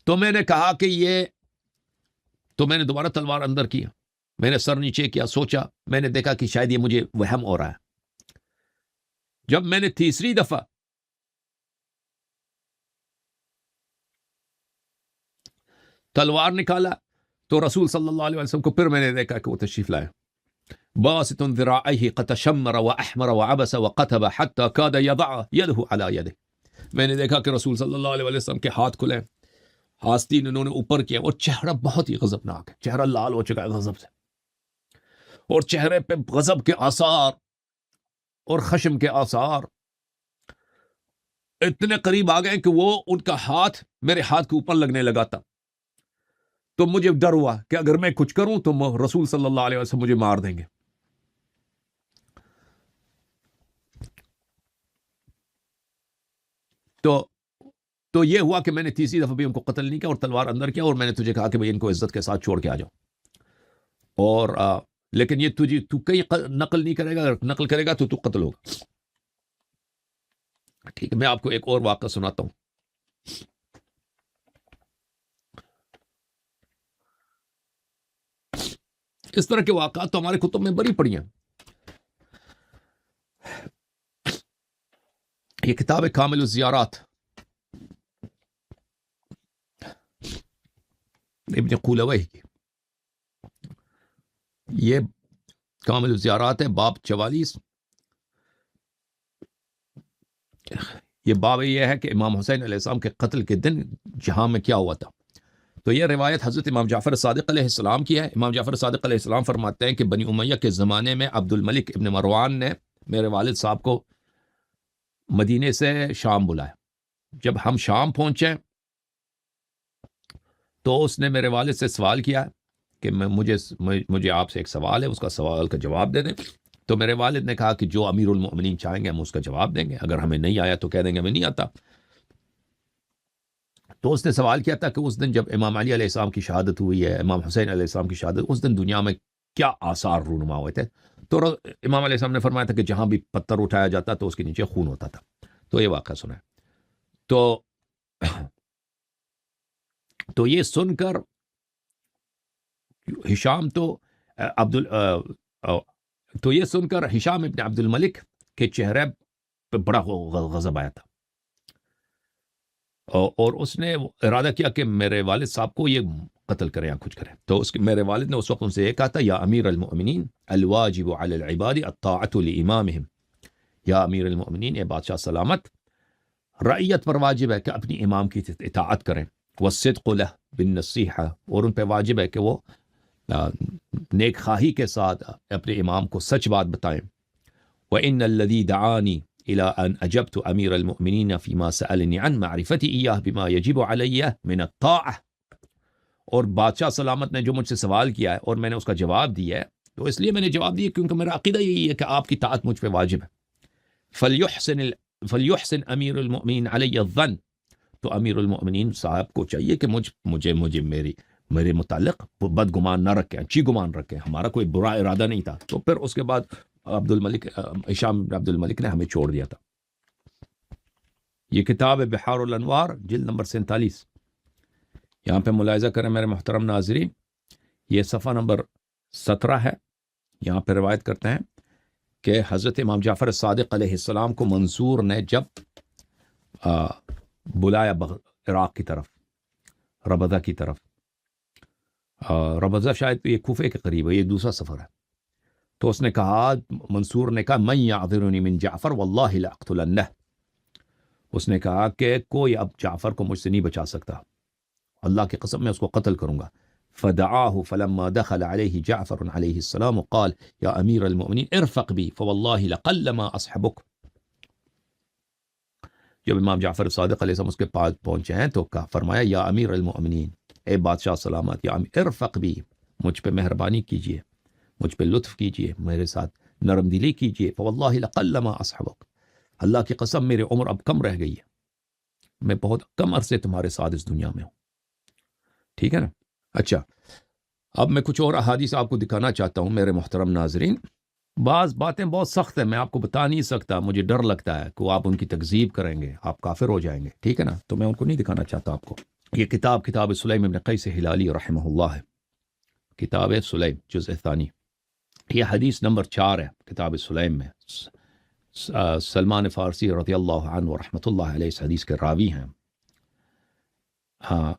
تو میں نے کہا کہ تو میں نے دوبارہ تلوار اندر کیا, میں نے سر نیچے کیا, سوچا, میں نے دیکھا کہ شاید یہ مجھے وہم ہو رہا ہے. جب میں نے تیسری دفعہ تلوار نکالا تو رسول صلی اللہ علیہ وسلم کو پھر میں نے دیکھا کہ وہ تشریف لائے. باسط ذراعیہ قد تشمر واحمر وعبس وقتب حتى كاد يضع يده على يده. میں نے دیکھا کہ رسول صلی اللہ علیہ وسلم کے ہاتھ کھلے, آستین انہوں نے اوپر کیا اور چہرہ بہت ہی غضبناک ہے, چہرہ لال ہو چکا ہے غضب سے, اور چہرے پہ غضب کے آثار اور خشم کے آثار اتنے قریب آ گئے کہ وہ ان کا ہاتھ میرے ہاتھ کے اوپر لگنے لگا تھا. تو مجھے ڈر ہوا کہ اگر میں کچھ کروں تو رسول صلی اللہ علیہ وسلم مجھے مار دیں گے. تو یہ ہوا کہ میں نے تیسری دفعہ بھی ان کو قتل نہیں کیا اور تلوار اندر کیا, اور میں نے تجھے کہا کہ بھئی ان کو عزت کے ساتھ چھوڑ کے آ جاؤ. اور لیکن یہ تو کہیں نقل نہیں کرے گا, اگر نقل کرے گا تو قتل ہوگا. ٹھیک ہے, میں آپ کو ایک اور واقعہ سناتا ہوں. اس طرح کے واقعات تو ہمارے کتب میں بڑی پڑی ہیں. یہ کتاب ہے کامل الزیارات ابن قولویہ کی. یہ کامل الزیارات ہے, باب 44. یہ باب یہ ہے کہ امام حسین علیہ السلام کے قتل کے دن جہاں میں کیا ہوا تھا. تو یہ روایت حضرت امام جعفر صادق علیہ السلام کی ہے. امام جعفر صادق علیہ السلام فرماتے ہیں کہ بنی امیہ کے زمانے میں عبد الملک ابن مروان نے میرے والد صاحب کو مدینے سے شام بلایا. جب ہم شام پہنچے تو اس نے میرے والد سے سوال کیا کہ مجھے آپ سے ایک سوال ہے, اس کا سوال کا جواب دے دیں. تو میرے والد نے کہا کہ جو امیر المؤمنین چاہیں گے ہم اس کا جواب دیں گے, اگر ہمیں نہیں آیا تو کہہ دیں گے ہمیں نہیں آتا. تو اس نے سوال کیا تھا کہ اس دن جب امام علی علیہ السلام کی شہادت ہوئی ہے, امام حسین علیہ السلام کی شہادت, اس دن دنیا میں کیا آثار رونما ہوئے تھے. تو امام علیہ السلام نے فرمایا تھا کہ جہاں بھی پتھر اٹھایا جاتا تو اس کے نیچے خون ہوتا تھا. تو یہ واقعہ سنا ہے. تو یہ سن کر ہشام یہ سن کر ہشام ابن عبد الملک کے چہرے پہ بڑا غضب آیا تھا, اور اس نے ارادہ کیا کہ میرے والد صاحب کو یہ قتل کرے یا کچھ کرے. تو میرے والد نے اس وقت ان سے یہ کہا تھا, یا امیر المؤمنین الواجب علی العباد الطاعۃ لامامہم. یا امیر المؤمنین, اے بادشاہ سلامت, رعیت پر واجب ہے کہ اپنی امام کی اطاعت کریں. والصدق له بالنصیحہ, اور ان پہ واجب ہے کہ وہ نیک خواہی کے ساتھ اپنے امام کو سچ بات بتائیں. وَإِنَّ الَّذِي دَعَانِي إِلَىٰ أَنْ أَجَبْتُ أَمِيرَ الْمُؤْمِنِينَ فِي مَا سَأَلَنِي عَنْ مَعْرِفَتِي إِيَّاهُ بِمَا يَجِبُ عَلَيَّ مِنَ الطَّاعَةِ. اور بادشاہ سلامت نے جو مجھ سے سوال کیا ہے اور میں نے اس کا جواب دیا ہے, تو اس لیے میں نے جواب دیا کیونکہ میرا عقیدہ یہی ہے کہ آپ کی طاعت مجھ پہ واجب ہے. فَلْيُحْسِنْ أَمِيرُ الْمُؤْمِنِينَ عَلَيَّ الظَّنَّ. تو امیر المؤمنین صاحب کو چاہیے کہ مجھے میرے متعلق بدگمان نہ رکھیں, اچھی گمان رکھیں, ہمارا کوئی برا ارادہ نہیں تھا. تو پھر اس کے بعد ہشام عبد الملک نے ہمیں چھوڑ دیا تھا. یہ کتاب ہے بحار الانوار, جلد نمبر 47. یہاں پہ ملاحظہ کریں میرے محترم ناظرین, یہ صفحہ نمبر 17 ہے. یہاں پہ روایت کرتے ہیں کہ حضرت امام جعفر صادق علیہ السلام کو منصور نے جب بلایا عراق کی طرف, ربضہ کی طرف. ربضہ شاید یہ کوفے کے قریب ہے, یہ دوسرا سفر ہے. تو اس نے کہا, منصور نے کہا, من یعذرنی من جعفر واللہ لاقتلنہ. اس نے کہا کہ کوئی اب جعفر کو مجھ سے نہیں بچا سکتا, اللہ کی قسم میں اس کو قتل کروں گا. فدعاه فلما دخل عليه جعفر عليه السلام قال يا أمير المؤمنين ارفق بي فوالله لقلما أصحبك. جب امام جعفر صادق علیہ السلام اس کے پاس پہنچے ہیں تو کہا فرمایا یا امیر المؤمنین، اے بادشاہ سلامت، یا ارفق بی، مجھ پہ مہربانی کیجئے، مجھ پہ لطف کیجئے، میرے ساتھ نرم دلی کیجئے. فواللہ لقلما اصحبک، اللہ کی قسم میری عمر اب کم رہ گئی ہے، میں بہت کم عرصے تمہارے ساتھ اس دنیا میں ہوں. ٹھیک ہے نا. اچھا، اب میں کچھ اور احادیث آپ کو دکھانا چاہتا ہوں میرے محترم ناظرین. بعض باتیں بہت سخت ہیں، میں آپ کو بتا نہیں سکتا، مجھے ڈر لگتا ہے کہ آپ ان کی تکذیب کریں گے، آپ کافر ہو جائیں گے. ٹھیک ہے نا، تو میں ان کو نہیں دکھانا چاہتا آپ کو. یہ کتاب سلیم ابن قیس ہلالی رحمہ اللہ ہے، کتاب سلیم جزء ثانی. یہ حدیث نمبر 4 ہے کتاب سلیم میں. سلمان فارسی رضی اللہ عنہ رحمۃ اللہ علیہ اس حدیث کے راوی ہیں. ہاں،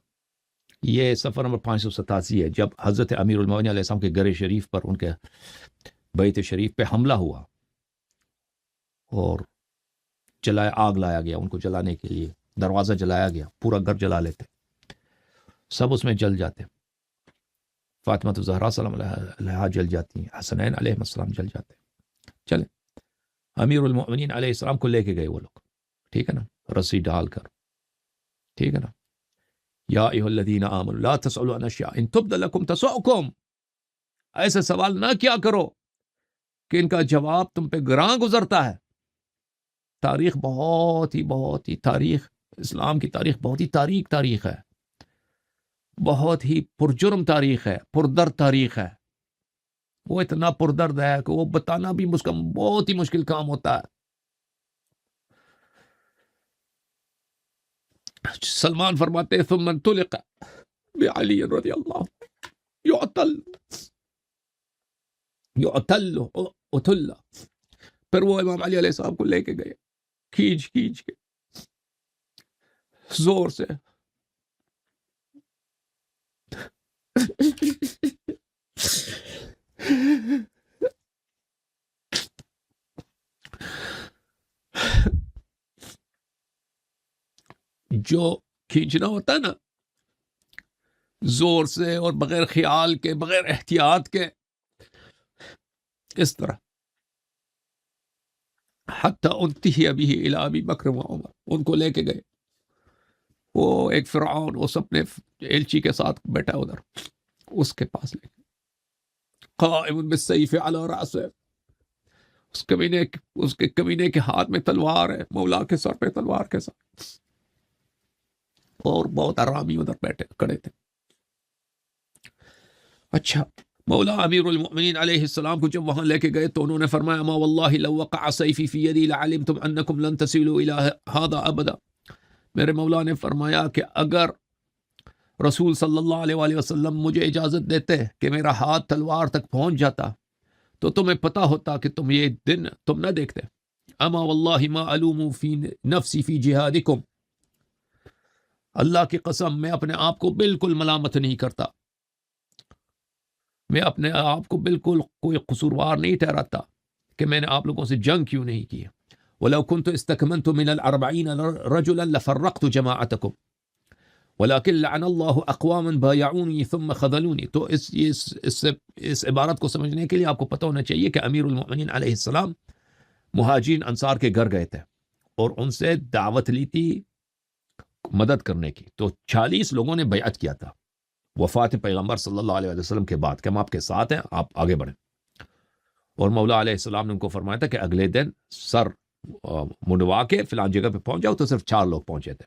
یہ صفحہ نمبر 587 ہے. جب حضرت امیر المومنین علیہ السلام کے گھر شریف پر، ان کے بیت شریف پہ حملہ ہوا اور آگ لایا گیا ان کو جلانے کے لیے، دروازہ جلایا گیا، پورا گھر جلا لیتے، سب اس میں جل جاتے. فاطمہ الزہرا سلام علیہا جل جاتی ہیں، حسنین علیہ السلام جل جاتے. چلے امیر المؤمنین علیہ السلام کو لے کے گئے وہ لوگ، ٹھیک ہے نا، رسی ڈال کر. ٹھیک ہے نا. یا ایھا الذین آمنوا لا تسألوا عن اشیاء ان تبد لکم تسؤکم، ایسے سوال نہ کیا کرو کہ ان کا جواب تم پہ گراں گزرتا ہے. تاریخ بہت ہی تاریخ، اسلام کی تاریخ بہت ہی تاریخ تاریخ ہے، بہت ہی پرجرم تاریخ ہے، پردرد تاریخ ہے. وہ اتنا پردرد ہے کہ وہ بتانا بھی بہت ہی مشکل کام ہوتا ہے. سلمان فرماتے ہیں ثم انطلق بعلی رضی اللہ یعتل، پھر وہ امام علی علیہ السلام کو لے کے گئے کھینچ کے زور سے. جو کھینچنا ہوتا ہے نا زور سے اور بغیر خیال کے، بغیر احتیاط کے، اس طرح. حتی انتہی به الی ابی بکر و عمر، ان کو لے کے گئے. وہ ایک فرعون اس اپنے ایلچی کے ساتھ بیٹھا ادھر، اس کے پاس لے گئے. قائم بالسیف علی رأسہ، اس کے کمینے کے ہاتھ میں تلوار ہے، مولا کے سر پہ تلوار کے ساتھ، اور بہت آرامی ادھر بیٹھے کھڑے تھے. اچھا، مولا امیر المؤمنین علیہ السلام کو جب وہاں لے کے گئے تو انہوں نے فرمایا ما واللہ لو وقع سیفی فی یدی لعلمتم انکم لن تصلوا الی ھذا ابدا. میرے مولا نے فرمایا کہ اگر رسول صلی اللہ علیہ وآلہ وسلم مجھے اجازت دیتے کہ میرا ہاتھ تلوار تک پہنچ جاتا تو تمہیں پتا ہوتا کہ تم یہ دن تم نہ دیکھتے. اما واللہ ما الوم فی نفسی فی جہادکم، اللہ کی قسم میں اپنے آپ کو بالکل ملامت نہیں کرتا، میں اپنے آپ کو بالکل کوئی قصوروار نہیں ٹھہراتا کہ میں نے آپ لوگوں سے جنگ کیوں نہیں کی. وَلَوْ كُنْتُ اسْتَكْمَنْتُ مِنَ الْأَرْبَعِينَ رَجُلًا لَفَرَّقْتُ جَمَاعَتَكُمْ وَلَكِنْ لَعَنَ اللَّهُ أَقْوَامًا بَايَعُونِي ثُمَّ خَذَلُونِي. تو اس عبارت کو سمجھنے کے لیے آپ کو پتہ ہونا چاہیے کہ امیر المؤمنین علیہ السلام مہاجرین انصار کے گھر گئے تھے اور ان سے دعوت لی تھی مدد کرنے کی. تو 40 لوگوں نے بیعت کیا تھا وفات پیغمبر صلی اللہ علیہ وسلم کے بعد کہ ہم آپ کے ساتھ ہیں، آپ آگے بڑھیں. اور مولا علیہ السلام نے ان کو فرمایا تھا کہ اگلے دن سر منڈوا کے فلان جگہ پہ پہنچ جاؤ. تو صرف 4 لوگ پہنچے تھے.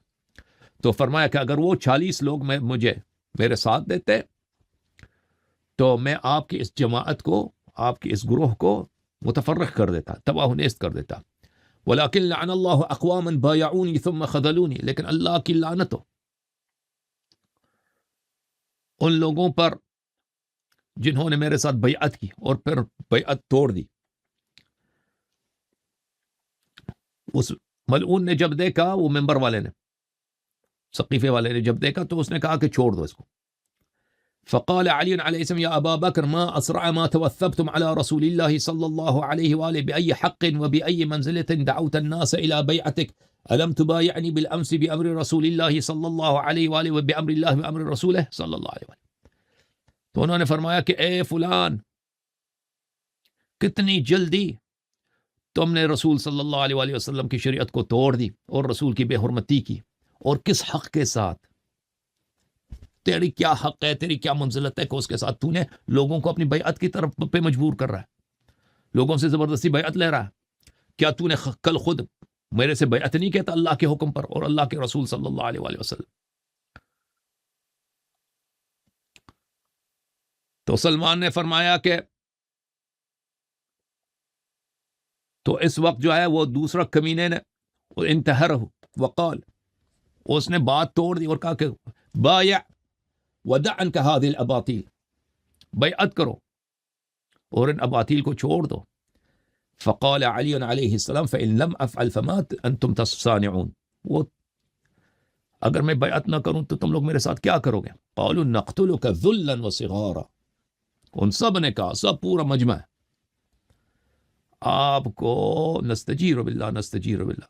تو فرمایا کہ اگر وہ 40 لوگ مجھے میرے ساتھ دیتے تو میں آپ کی اس جماعت کو، آپ کی اس گروہ کو متفرق کر دیتا، تباہ و نیست کر دیتا. ولیکن لعن اللہ اقواما بایعونی ثم خذلونی، لیکن اللہ کی لعنت ہو ان لوگوں پر جنہوں نے میرے ساتھ بیعت کی اور پھر بیعت توڑ دی. اس ملعون نے جب دیکھا، وہ ممبر والے نے، سقیفے والے نے جب دیکھا تو اس نے کہا کہ چھوڑ دو اس کو. فقال علی علیہ السلام یا ابا بکر ما اسرع ما توثبتم على رسول الله صلی اللہ علیہ وآلہ بأي حق وبأي منزلة دعوت الناس الى بیعتك الم تبايعني بالامس بامر رسول الله صلی اللہ علیہ وآلہ وبامر الله بامر رسوله صلی اللہ علیہ وآلہ. تو انہوں نے فرمایا کہ اے فلان، کتنی جلدی تم نے رسول صلی اللہ علیہ وآلہ وسلم کی شریعت کو توڑ دی اور رسول کی بے حرمتی کی، اور کس حق کے ساتھ؟ تیری کیا حق ہے، تیری کیا منزلت ہے کہ اس کے ساتھ تو نے لوگوں کو اپنی بیعت کی طرف پہ مجبور کر رہا ہے، لوگوں سے زبردستی بیعت لے رہا ہے؟ کیا تو نے کل خود میرے سے بیعت نہیں کہتا اللہ کے حکم پر اور اللہ کے رسول صلی اللہ علیہ وآلہ وسلم؟ تو سلمان نے فرمایا کہ تو اس وقت جو ہے وہ دوسرا کمینے نے انتہر وقال، اس نے بات توڑ دی اور کہا کہ بایع ودع عنک هذه الاباطیل، بیعت کرو اور ان اباطیل کو چھوڑ دو. فقال علی علیہ السلام فإن لم افعل فما انتم تصانعون، وہ اگر میں بیعت نہ کروں تو تم لوگ میرے ساتھ کیا کرو گے؟ قالوا نقتلک ذلا وصغارا، ان سب نے کہا، سب پورا مجمع ہے، آپ کو نستجیر باللہ نستجیر باللہ،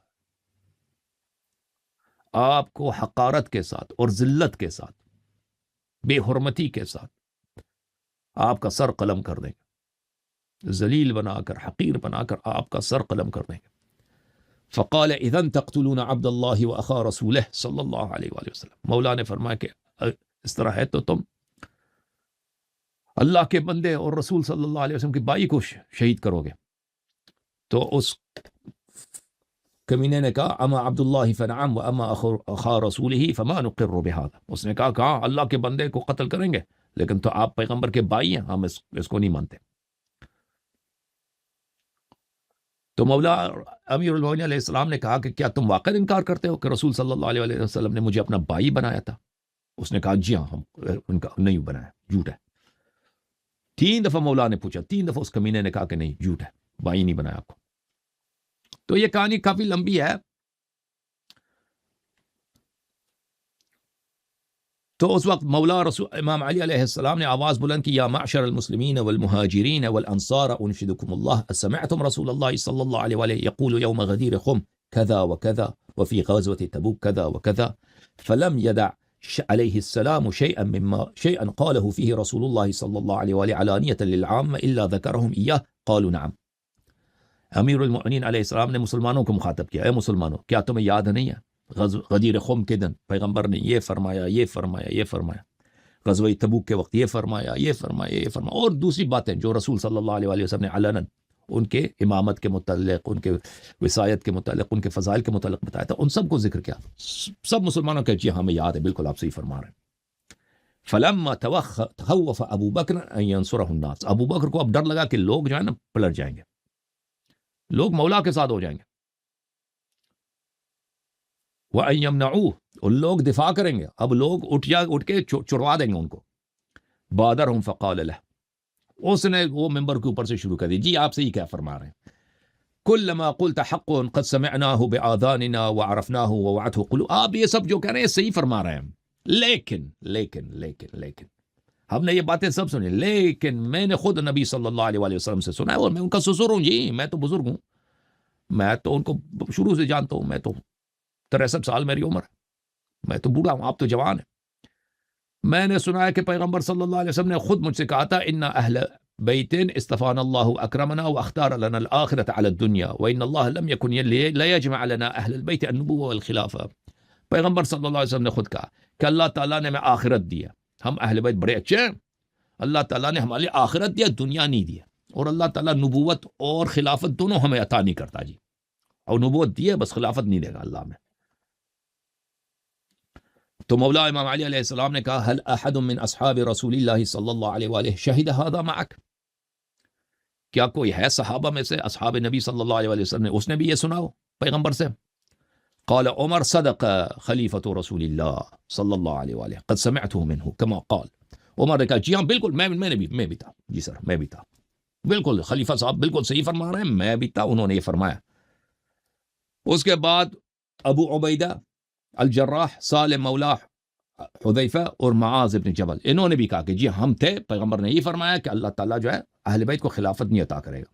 آپ کو حقارت کے ساتھ اور ذلت کے ساتھ، بے حرمتی کے ساتھ آپ کا سر قلم کر دیں گے، ذلیل بنا کر، حقیر بنا کر آپ کا سر قلم کر دیں گے. فقال اذن تقتلون عبد اللہ واخا رسولہ صلی اللہ علیہ وآلہ وسلم، مولا نے فرمایا کہ اس طرح ہے تو تم اللہ کے بندے اور رسول صلی اللہ علیہ وسلم کی بائی کو شہید کرو گے. تو اس کمینے نے کہا اما عبداللہ فنعم و اما اخا رسولہ فما نقر بہذا، اس نے کہا کہاں اللہ کے بندے کو قتل کریں گے، لیکن تو آپ پیغمبر کے بائی ہیں، ہم اس کو نہیں مانتے. تو مولا امیر المومنین علیہ السلام نے کہا کہ کیا تم واقعی انکار کرتے ہو کہ رسول صلی اللہ علیہ وسلم نے مجھے اپنا بائی بنایا تھا؟ اس نے کہا جی ہاں، ہم ان کا نہیں بنایا، جھوٹ ہے. 3 دفعہ مولا نے پوچھا، 3 دفعہ اس کمینے نے کہا کہ نہیں، جھوٹ ہے، بائی نہیں بنایا آپ کو. تو یہ کہانی کافی لمبی ہے. تو اس وقت مولا رسول امام علی علیہ السلام نے آواز بلند کی، یا معشر المسلمین والمہاجرین والانصار انشدکم اللہ سمعتم رسول اللہ صلی اللہ علیہ وآلہ یقول یوم غدیر خم کذا وکذا وفی غزوة تبوک کذا وکذا فلم یدع علیہ السلام شیئا قاله فیہ رسول اللہ صلی اللہ علیہ وآلہ علانیتا للعام الا ذکرهم ایاہ قالوا نعم. امیر المؤمنین علیہ السلام نے مسلمانوں کو مخاطب کیا، اے مسلمانوں، کیا تمہیں یاد نہیں ہے غدیر خم کے دن پیغمبر نے یہ فرمایا، یہ فرمایا، یہ فرمایا، غزوہ تبوک کے وقت یہ فرمایا، یہ فرمایا، یہ فرمایا، اور دوسری باتیں جو رسول صلی اللہ علیہ وسلم نے علنا ان کے امامت کے متعلق، ان کے وصایت کے متعلق، ان کے فضائل کے متعلق بتایا تھا، ان سب کو ذکر کیا. سب مسلمانوں کہ جی ہمیں یاد ہے، بالکل آپ صحیح فرما رہے ہیں. فلما تخوف ابو بکر ان ینصرہ الناس، ابو بکر کو اب ڈر لگا کہ لوگ جو ہے نا پلٹ جائیں گے، لوگ مولا کے ساتھ ہو جائیں گے. وَأَن يَمْنَعُوهُ، اور لوگ دفاع کریں گے، اب لوگ اٹھ کے چڑوا دیں گے ان کو. بادرهم فقال له، اس نے وہ ممبر کے اوپر سے شروع کر دی، جی آپ سے ہی کیا فرما رہے ہیں. كُلَّمَا قُلْتَ حَقٌّ قَدْ سَمِعْنَاهُ بِآذَانِنَا وَعَرَفْنَاهُ وَوَعَتْهُ قُلُوبُنَا، آپ یہ سب جو کہہ رہے ہیں صحیح فرما رہے ہیں، لیکن لیکن لیکن لیکن ہم نے یہ باتیں سب سنی، لیکن میں نے خود نبی صلی اللہ علیہ وآلہ وسلم سے سنا ہے، اور میں ان کا سسر ہوں، جی میں تو بزرگ ہوں، میں تو ان کو شروع سے جانتا ہوں، میں تو 63 سال میری عمر ہے، میں تو بوڑھا ہوں، آپ تو جوان ہیں. میں نے سنا ہے کہ پیغمبر صلی اللہ علیہ وسلم نے خود مجھ سے کہا تھا ان اہل بیت اصطفانا اللہ اکرمنا واختار لنا الآخرة على الدنیا وان اللہ لم يكن ليجمع لنا اہل البیت النبوة والخلافہ. پیغمبر صلی اللہ علیہ وسلم نے خود کہا کہ اللہ تعالیٰ نے ہمیں آخرت دیا، ہم اہل بیت بڑے اچھے ہیں، اللہ تعالیٰ نے ہمارے آخرت دیا، دنیا نہیں دیا، اور اللہ تعالیٰ نبوت اور خلافت دونوں ہمیں عطا نہیں کرتا جی، اور نبوت دی ہے بس خلافت نہیں دے گا اللہ میں. تو مولا امام علی علیہ السلام نے کہا هل احد من اصحاب رسول اللہ صلی اللہ علیہ وآلہ شہد هذا معک، کیا کوئی ہے صحابہ میں سے اصحاب نبی صلی اللہ علیہ وآلہ وسلم نے اس نے بھی یہ سنا ہو پیغمبر سے؟ قال عمر صدق خلیفۃ رسول اللہ صلی اللہ علیہ وآلہ قد سمعته منه كما قال. عمر نے کہا جی ہاں بالکل، میں بھی تھا، جی سر میں بھی تھا، بالکل خلیفہ صاحب بالکل صحیح فرما رہے ہیں، میں بھی تھا، انہوں نے یہ فرمایا. اس کے بعد ابو عبیدہ الجراح، سالم مولا حذیفہ اور معاذ ابن جبل، انہوں نے بھی کہا کہ جی ہم تھے، پیغمبر نے یہ فرمایا کہ اللہ تعالیٰ جو ہے اہل بیت کو خلافت نہیں عطا کرے گا.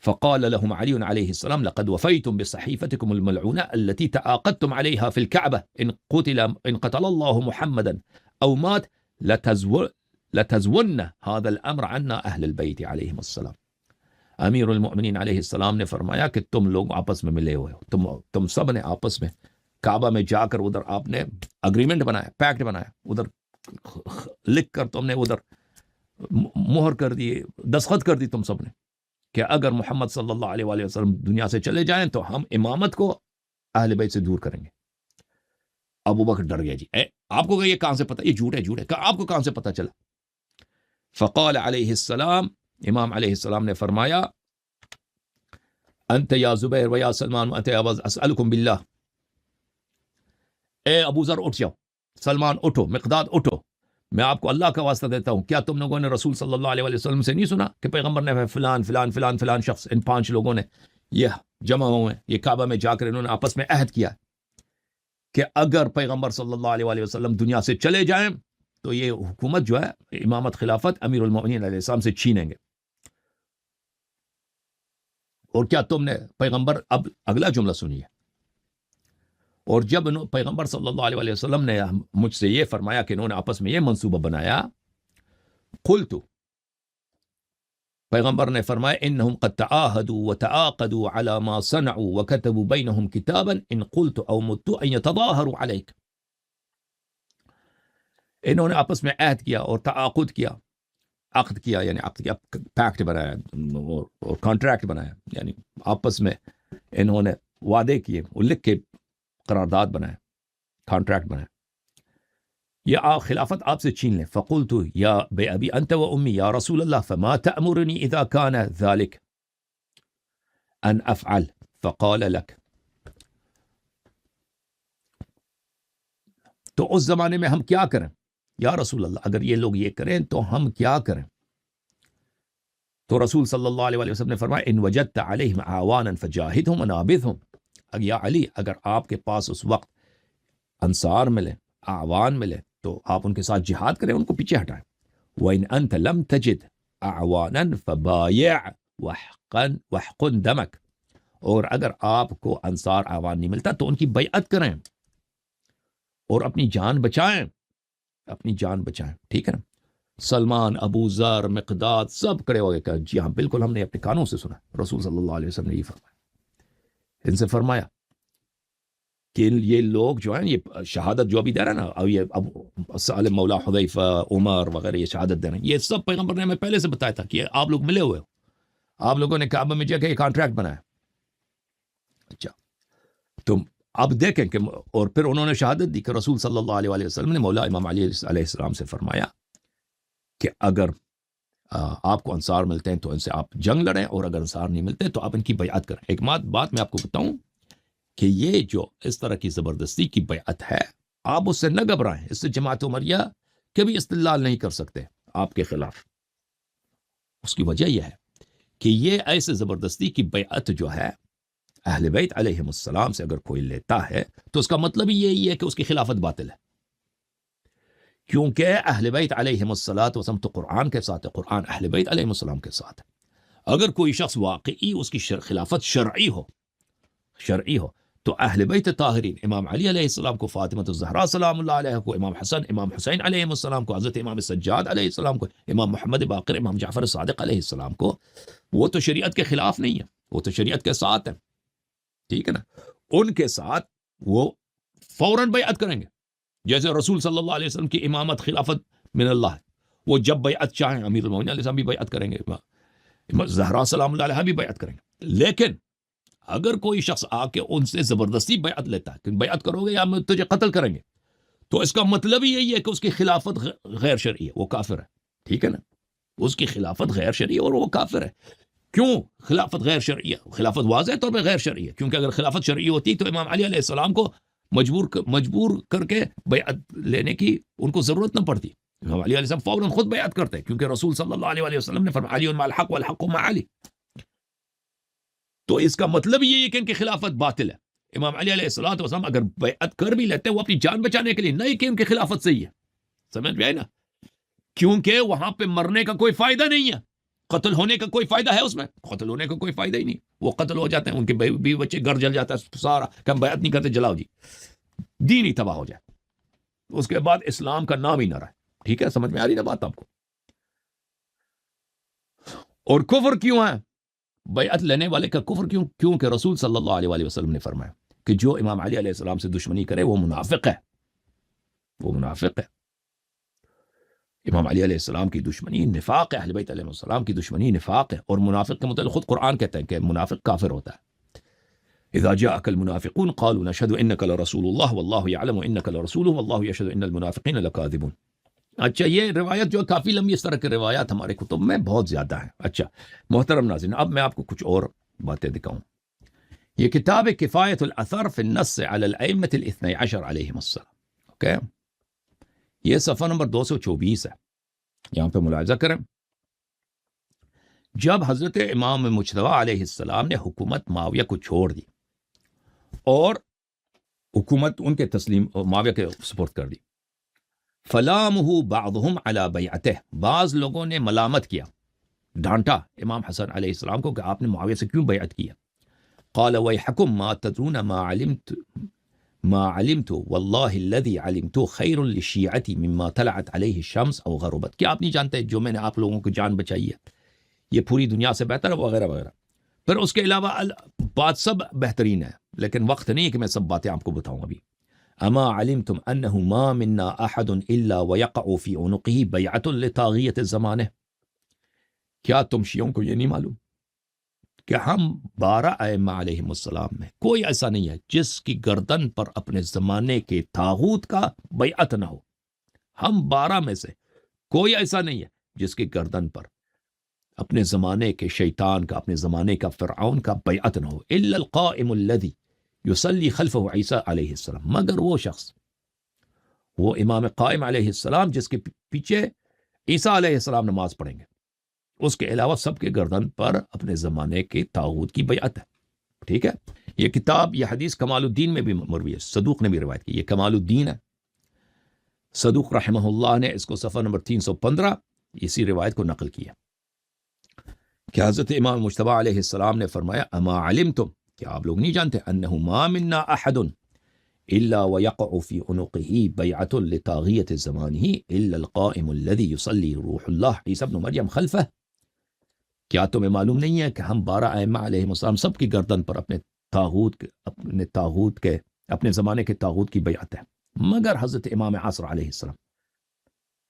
فقال لهم علي عليه السلام لقد وفيتم بصحيفتكم الملعونة التي تعاقدتم عليها في الكعبة إن قتل الله محمدا أو مات لتزون هذا الامر عنا اہل البیت علیہم السلام. امیر المؤمنین علیہ السلام نے فرمایا کہ تم لوگ آپس میں ملے ہوئے ہو، تم سب نے آپس میں کعبہ میں جا کر ادھر آپ نے اگریمنٹ بنایا، پیکٹ بنایا، ادھر لکھ کر تم نے ادھر مہر کر دی، دستخط کر دی تم سب نے کہ اگر محمد صلی اللہ علیہ وآلہ وسلم دنیا سے چلے جائیں تو ہم امامت کو اہل بیت سے دور کریں گے. ابو بکر ڈر گیا، جی آپ کو یہ کہاں سے پتہ، یہ جھوٹ ہے، جھوٹ ہے، کہ آپ کو کہاں سے پتہ چلا؟ فقال علیہ السلام، امام علیہ السلام نے فرمایا انت یا زبیر و یا سلمان و انت یا ابو ذر اسألکم باللہ، اے ابو ذر اٹھ جاؤ، سلمان اٹھو، مقداد اٹھو، میں آپ کو اللہ کا واسطہ دیتا ہوں، کیا تم لوگوں نے رسول صلی اللہ علیہ وسلم سے نہیں سنا کہ پیغمبر نے فلان فلان فلان فلان شخص، ان 5 لوگوں نے یہ جمع ہوئے، یہ کعبہ میں جا کر انہوں نے آپس میں عہد کیا کہ اگر پیغمبر صلی اللہ علیہ وسلم دنیا سے چلے جائیں تو یہ حکومت جو ہے، امامت خلافت امیر المؤمنین علیہ السلام سے چھینیں گے. اور کیا تم نے پیغمبر، اب اگلا جملہ سنیے، اور جب پیغمبر صلی اللہ علیہ وسلم نے مجھ سے یہ فرمایا کہ انہوں نے آپس میں یہ منصوبہ بنایا، قلت، پیغمبر نے فرمایا انہم قد تعاہدوا وتعاقدوا على ما صنعوا وكتبوا بينهم كتابا ان قلت او مت ان يتظاهروا عليك. انہوں نے آپس میں عہد کیا اور تعاقد کیا، عقد کیا یعنی عقد کیا، پیکٹ بنایا اور کانٹریکٹ بنایا، یعنی آپس میں انہوں نے وعدے کیے اور لکھ کے قرارداد بنایا، کانٹریکٹ بنایا، یہ خلافت آپ سے چھین لیں. فقلت یا بے ابی انت و امی یا رسول اللہ فما تأمرنی اذا كان ذلك ان افعل فقال لك. تو اس زمانے میں ہم کیا کریں یا رسول اللہ، اگر یہ لوگ یہ کریں تو ہم کیا کریں؟ تو رسول صلی اللہ علیہ وسلم نے فرمایا ان وجدت علیہم اعوانا فجاہدہم ونابذہم. یا علی، اگر آپ کے پاس اس وقت انصار ملے، اعوان ملے، تو آپ ان کے ساتھ جہاد کریں، ان کو پیچھے ہٹائیں. وَإِنْ أَنْتَ لَمْ تَجِدْ أَعْوَانًا فَبَايِعْ وَاحْقُنْ دَمَكْ. اور اگر آپ کو انصار اعوان نہیں ملتا تو ان کی بیعت کریں اور اپنی جان بچائیں، اپنی جان بچائیں. ٹھیک ہے نا؟ سلمان، ابو ذر، مقداد سب کھڑے ہو گئے کہ جی ہاں بالکل ہم نے اپنے کانوں سے سنا، رسول صلی اللہ علیہ وسلم نے یہ فرمایا. ان سے فرمایا کہ یہ لوگ جو ہیں، یہ شہادت جو ابھی دے رہے ہیں نا، اب یہ ابو سالم مولا حذیفہ، عمر وغیرہ یہ شہادت دے رہے ہیں، یہ سب پیغمبر نے ہمیں پہلے سے بتایا تھا کہ آپ لوگ ملے ہوئے ہو، آپ لوگوں نے کعبہ میں جا کے یہ کانٹریکٹ بنایا. اچھا تم اب دیکھیں کہ، اور پھر انہوں نے شہادت دی کہ رسول صلی اللہ علیہ وسلم نے مولا امام علی علیہ السلام سے فرمایا کہ اگر آپ کو انصار ملتے ہیں تو ان سے آپ جنگ لڑیں، اور اگر انصار نہیں ملتے تو آپ ان کی بیعت کریں. ایک بات میں آپ کو بتاؤں کہ یہ جو اس طرح کی زبردستی کی بیعت ہے، آپ اس سے نہ گھبرائیں، اس سے جماعت عمریہ کبھی استدلال نہیں کر سکتے آپ کے خلاف. اس کی وجہ یہ ہے کہ یہ ایسے زبردستی کی بیعت جو ہے اہل بیت علیہم السلام سے اگر کوئی لیتا ہے تو اس کا مطلب ہی یہی ہے کہ اس کی خلافت باطل ہے، کیونکہ اہل بیت علیہم السلام تو قرآن کے ساتھ ہے، قرآن اہل بیت علیہم السلام کے ساتھ ہے. اگر کوئی شخص واقعی اس کی خلافت شرعی ہو تو اہل بیت طاہرین، امام علی علیہ السلام کو، فاطمہ الزہرا سلام اللہ علیہ کو، امام حسن، امام حسین علیہ السلام کو، حضرت امام سجاد علیہ السلام کو، امام محمد باقر، امام جعفر صادق علیہ السلام کو، وہ تو شریعت کے خلاف نہیں ہے، وہ تو شریعت کے ساتھ ہے. ٹھیک ہے نا؟ ان کے ساتھ وہ فوراً بیعت کریں گے، جیسے رسول صلی اللہ علیہ وسلم کی امامت خلافت من اللہ ہے، وہ جب بیعت چاہیں امیر المومنین علیہ السلام بھی بیعت کریں گے، زہرا سلام اللہ علیہ بھی بیعت کریں گے. لیکن اگر کوئی شخص آ کے ان سے زبردستی بیعت لیتا ہے کہ بیعت کرو گے یا ہم تجھے قتل کریں گے، تو اس کا مطلب ہی یہی ہے کہ اس کی خلافت غیر شرعی ہے، وہ کافر ہے. ٹھیک ہے نا؟ اس کی خلافت غیر شرعی ہے اور وہ کافر ہے. کیوں خلافت غیر شرعی ہے؟ خلافت واضح طور پہ غیر شرعی ہے، کیونکہ اگر خلافت شرعی ہوتی تو امام علی علیہ السلام کو مجبور کر کے بیعت لینے کی ان کو ضرورت نہ پڑتی. امام علی علیہ السلام فوراً خود بیعت کرتے، کیونکہ رسول صلی اللہ علیہ وسلم نے فرمایا علی مع الحق والحق مع علی. تو اس کا مطلب یہ ہے کہ ان کی خلافت باطل ہے. امام علی علیہ السلام اگر بیعت کر بھی لیتے وہ اپنی جان بچانے کے لیے، نہیں کہ ان کی خلافت صحیح ہے. سمجھ میں آئی نا؟ کیونکہ وہاں پہ مرنے کا کوئی فائدہ نہیں ہے، قتل ہونے کا کوئی فائدہ ہے؟ اس میں قتل ہونے کا کوئی فائدہ ہی نہیں. وہ قتل ہو جاتے ہیں، ان کے بیوی بچے، گھر جل جاتا ہے سارا، کہ ہم بیعت نہیں کرتے، جلاؤ جی، دین ہی تباہ ہو جائے، اس کے بعد اسلام کا نام ہی نہ رہے. ٹھیک ہے؟ سمجھ میں آ رہی نا بات آپ کو؟ اور کفر کیوں ہے؟ بیعت لینے والے کا کفر کیوں کہ رسول صلی اللہ علیہ وآلہ وسلم نے فرمایا کہ جو امام علی علیہ السلام سے دشمنی کرے وہ منافق ہے، وہ منافق ہے۔ امام علی علیہ السلام کی دشمنی نفاق ہے، اہل بیت علیہ السلام کی دشمنی نفاق ہے، اور منافق کے متعلق خود قرآن کہتے ہیں کہ منافق کافر ہوتا ہے۔ اذا جاءك المنافقون قالوا نشهد انك لرسول الله والله يعلم انك لرسوله والله يشهد ان المنافقين لكاذبون۔ اچھا، یہ روایت جو کافی لمبی، اس طرح کی روایات ہمارے کتب میں بہت زیادہ ہیں۔ اچھا محترم ناظرین، اب میں آپ کو کچھ اور باتیں دکھاؤں۔ یہ کتاب کفایت الاثر فی النص علی الائمة الاثنی عشر علیہم السلام، اوکے، یہ صفحہ نمبر 224 ہے، یہاں پہ ملاحظہ کریں۔ جب حضرت امام مجتبی علیہ السلام نے حکومت معاویہ کو چھوڑ دی اور حکومت ان کے تسلیم معاویہ کے سپرد کر دی، فلامہ بعضهم علی بیعتہ، بعض لوگوں نے ملامت کیا، ڈانٹا امام حسن علیہ السلام کو کہ آپ نے معاویہ سے کیوں بیعت کیا۔ قال ویحکم ما تدرون ما علمت واللہ الذی علمت خیر للشیعۃ مما طلعت علیہ الشمس او غربت، کیا آپ نہیں جانتے جو میں نے آپ لوگوں کو جان بچائی ہے یہ پوری دنیا سے بہتر ہے، وغیرہ وغیرہ۔ پھر اس کے علاوہ بات سب بہترین ہے، لیکن وقت نہیں ہے کہ میں سب باتیں آپ کو بتاؤں ابھی۔ اما علمتم انه ما منا احد الا ويقع في عنقه بیعۃ لطاغیۃ الزمانہ، کیا تم شیعوں کو یہ نہیں معلوم کہ ہم 12 ائمہ علیہم السلام میں کوئی ایسا نہیں ہے جس کی گردن پر اپنے زمانے کے طاغوت کا بیعت نہ ہو؟ ہم 12 میں سے کوئی ایسا نہیں ہے جس کی گردن پر اپنے زمانے کے شیطان کا، اپنے زمانے کا فرعون کا بیعت نہ ہو، الا القائم الذی یصلی خلفہ عیسیٰ علیہ السلام، مگر وہ شخص، وہ امام قائم علیہ السلام جس کے پیچھے عیسیٰ علیہ السلام نماز پڑھیں گے، اس کے علاوہ سب کے گردن پر اپنے زمانے کے طاغوت کی بیعت ہے۔ ٹھیک ہے، یہ کتاب، یہ حدیث کمال الدین میں بھی مروی ہے، صدوق نے بھی روایت کی، یہ کمال الدین ہے، صدوق رحمہ اللہ نے اس کو صفحہ نمبر 315 اسی روایت کو نقل کیا کہ حضرت امام مجتبی علیہ السلام نے فرمایا اما علمتم، کیا آپ لوگ نہیں جانتے انہ ما منا احد الا ويقع في عنقه بیعۃ لطاغیۃ زمانہ الا القائم الذی یصلی روح اللہ عیسی ابن مریم خلفہ، کیا تمہیں معلوم نہیں ہے کہ ہم 12 ائمہ علیہ السلام سب کی گردن پر اپنے اپنے زمانے کے طاغوت کی بیعت ہے، مگر حضرت امام عصر علیہ السلام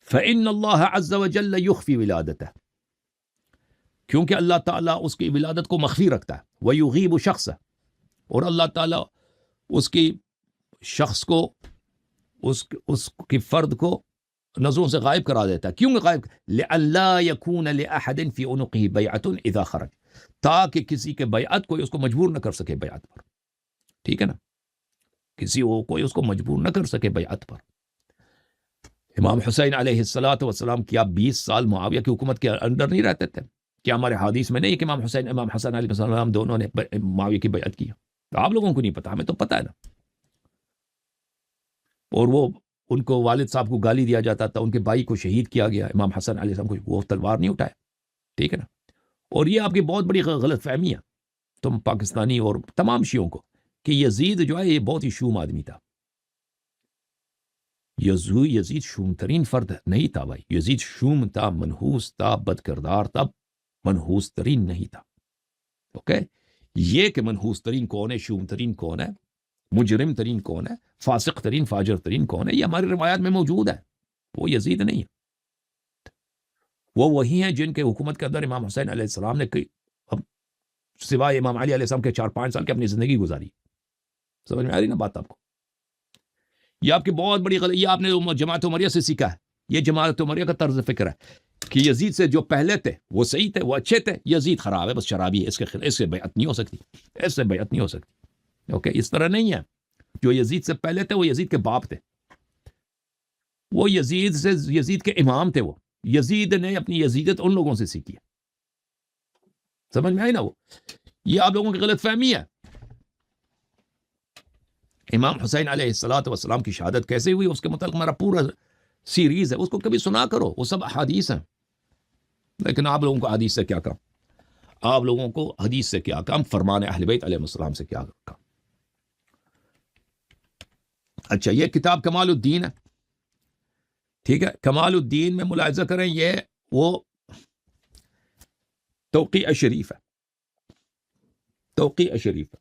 فإن اللہ عز وجل یخفی ولادتہ، کیونکہ اللہ تعالیٰ اس کی ولادت کو مخفی رکھتا ہے، وَيُغِيبُ شَخْصَ، اور اللہ تعالیٰ اس کی شخص کو، اس کی فرد کو نظروں سے غائب کرا دیتا ہے۔ کیوں غائب؟ لِأَلَّا يَكُونَ لِأَحَدٍ فِي عُنُقِهِ بَيْعَةٌ إِذَا خَرَجَ، تاکہ کسی کے بیعت کوئی اس کو مجبور نہ کر سکے بیعت پر۔ ٹھیک ہے نا، کسی کو کوئی اس کو مجبور نہ کر سکے بیعت پر۔ امام حسین علیہ السلام کیا 20 سال معاویہ کی حکومت کے اندر نہیں رہتے تھے؟ کیا ہمارے حدیث میں نہیں کہ امام حسن علیہ السلام دونوں نے معاویہ کی بیعت کی؟ آپ لوگوں کو نہیں پتا، ہمیں تو پتا ہے نا۔ اور وہ ان کو والد صاحب کو گالی دیا جاتا تھا، ان کے بھائی کو شہید کیا گیا، امام حسن علیہ السلام کو وہ تلوار نہیں اٹھایا۔ ٹھیک ہے نا، اور یہ آپ کی بہت بڑی غلط فہمی ہے تم پاکستانی اور تمام شیعوں کو کہ یزید جو ہے یہ بہت ہی شوم آدمی تھا۔ یزید شوم ترین فرد نہیں تھا بھائی، یزید شوم تھا، منحوس تھا، بد کردار تھا، منحوس ترین نہیں تھا۔ اوکے، یہ کہ منحوس ترین کون ہے، شوم ترین کون ہے، مجرم ترین کون ہے، فاسق ترین، فاجر ترین کون ہے، یہ ہماری روایات میں موجود ہے، وہ یزید نہیں ہے، وہ وہی ہیں جن کے حکومت کے اندر امام حسین علیہ السلام نے سوائے امام علی علیہ السلام کے 4-5 سال کی اپنی زندگی گزاری۔ سمجھ میں آ رہی نا بات آپ کو؟ یہ آپ کی بہت بڑی غلط، یہ آپ نے جماعت عمریہ سے سیکھا ہے، یہ جماعت عمریہ کا طرز فکر ہے کہ یزید سے جو پہلے تھے وہ صحیح تھے، وہ اچھے تھے، یزید خراب ہے، بس شرابی ہے، اس سے بیعت نہیں ہو سکتی، اس سے بیعت نہیں ہو سکتی۔ اوکے، اس طرح نہیں ہے، جو یزید سے پہلے تھے وہ یزید کے باپ تھے، وہ یزید کے امام تھے، وہ یزید نے اپنی یزیدت ان لوگوں سے سیکھی ہے۔ سمجھ میں آئی نا؟ وہ یہ آپ لوگوں کی غلط فہمی ہے۔ امام حسین علیہ السلام کی شہادت کیسے ہوئی، اس کے متعلق ہمارا پورا سیریز ہے، اس کو کبھی سنا کرو، وہ سب احادیث ہیں۔ لیکن آپ لوگوں کو حدیث سے کیا کام، آپ لوگوں کو حدیث سے کیا کام، فرمان اہل بیت علیہ السلام سے کیا کام۔ اچھا، یہ کتاب کمال الدین ہے، ٹھیک ہے، کمال الدین میں ملاحظہ کریں، یہ وہ توقیع شریف ہے، توقیع شریف ہے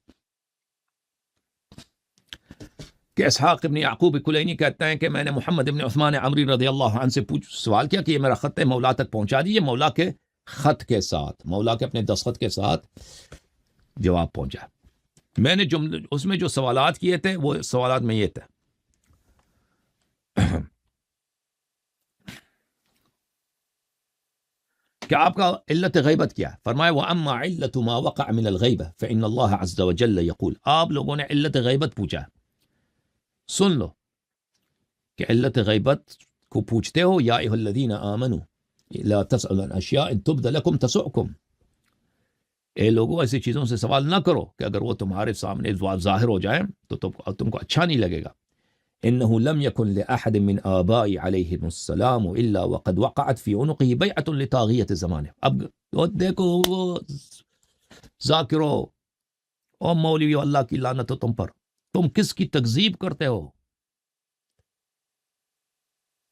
کہ اسحاق ابن یعقوب کلینی کہتے ہیں کہ میں نے محمد ابن عثمان عمری رضی اللہ عنہ سے سوال کیا کہ یہ میرا خط ہے، مولا تک پہنچا دیجیے۔ مولا کے خط کے ساتھ، مولا کے اپنے دستخط کے ساتھ جواب پہنچا۔ میں نے اس میں جو سوالات کیے تھے وہ سوالات میں یہ تھے کہ آپ کا علت غیبت کیا ہے؟ فرمایا وَأَمَّا عِلَّةُ مَا وَقَعَ مِنَ الْغَيْبَةِ فَإِنَّ اللَّهَ عَزَّ وَجَلَّ يَقُولُ۔ آپ لوگوں نے علت غیبت پوچھا، سن لو کہ علت غیبت کو پوچھتے ہو، یا ایھا الذین آمنوا لا تسألوا عن اشیاء ان تبد لکم تسؤکم، اے لوگوں ایسی چیزوں سے سوال نہ کرو کہ اگر وہ تمہارے سامنے ظاہر ہو جائیں تو تم کو اچھا نہیں لگے گا۔ انه لم يكن لاحد من آباء عليهم السلام الا وقد وقعت في عنقه بیعۃ لطاغیۃ زمانه۔ اب دیکھو وہ ذاکرو او مولوی، اللہ کی لعنت ہو تم پر، تم کس کی تکذیب کرتے ہو؟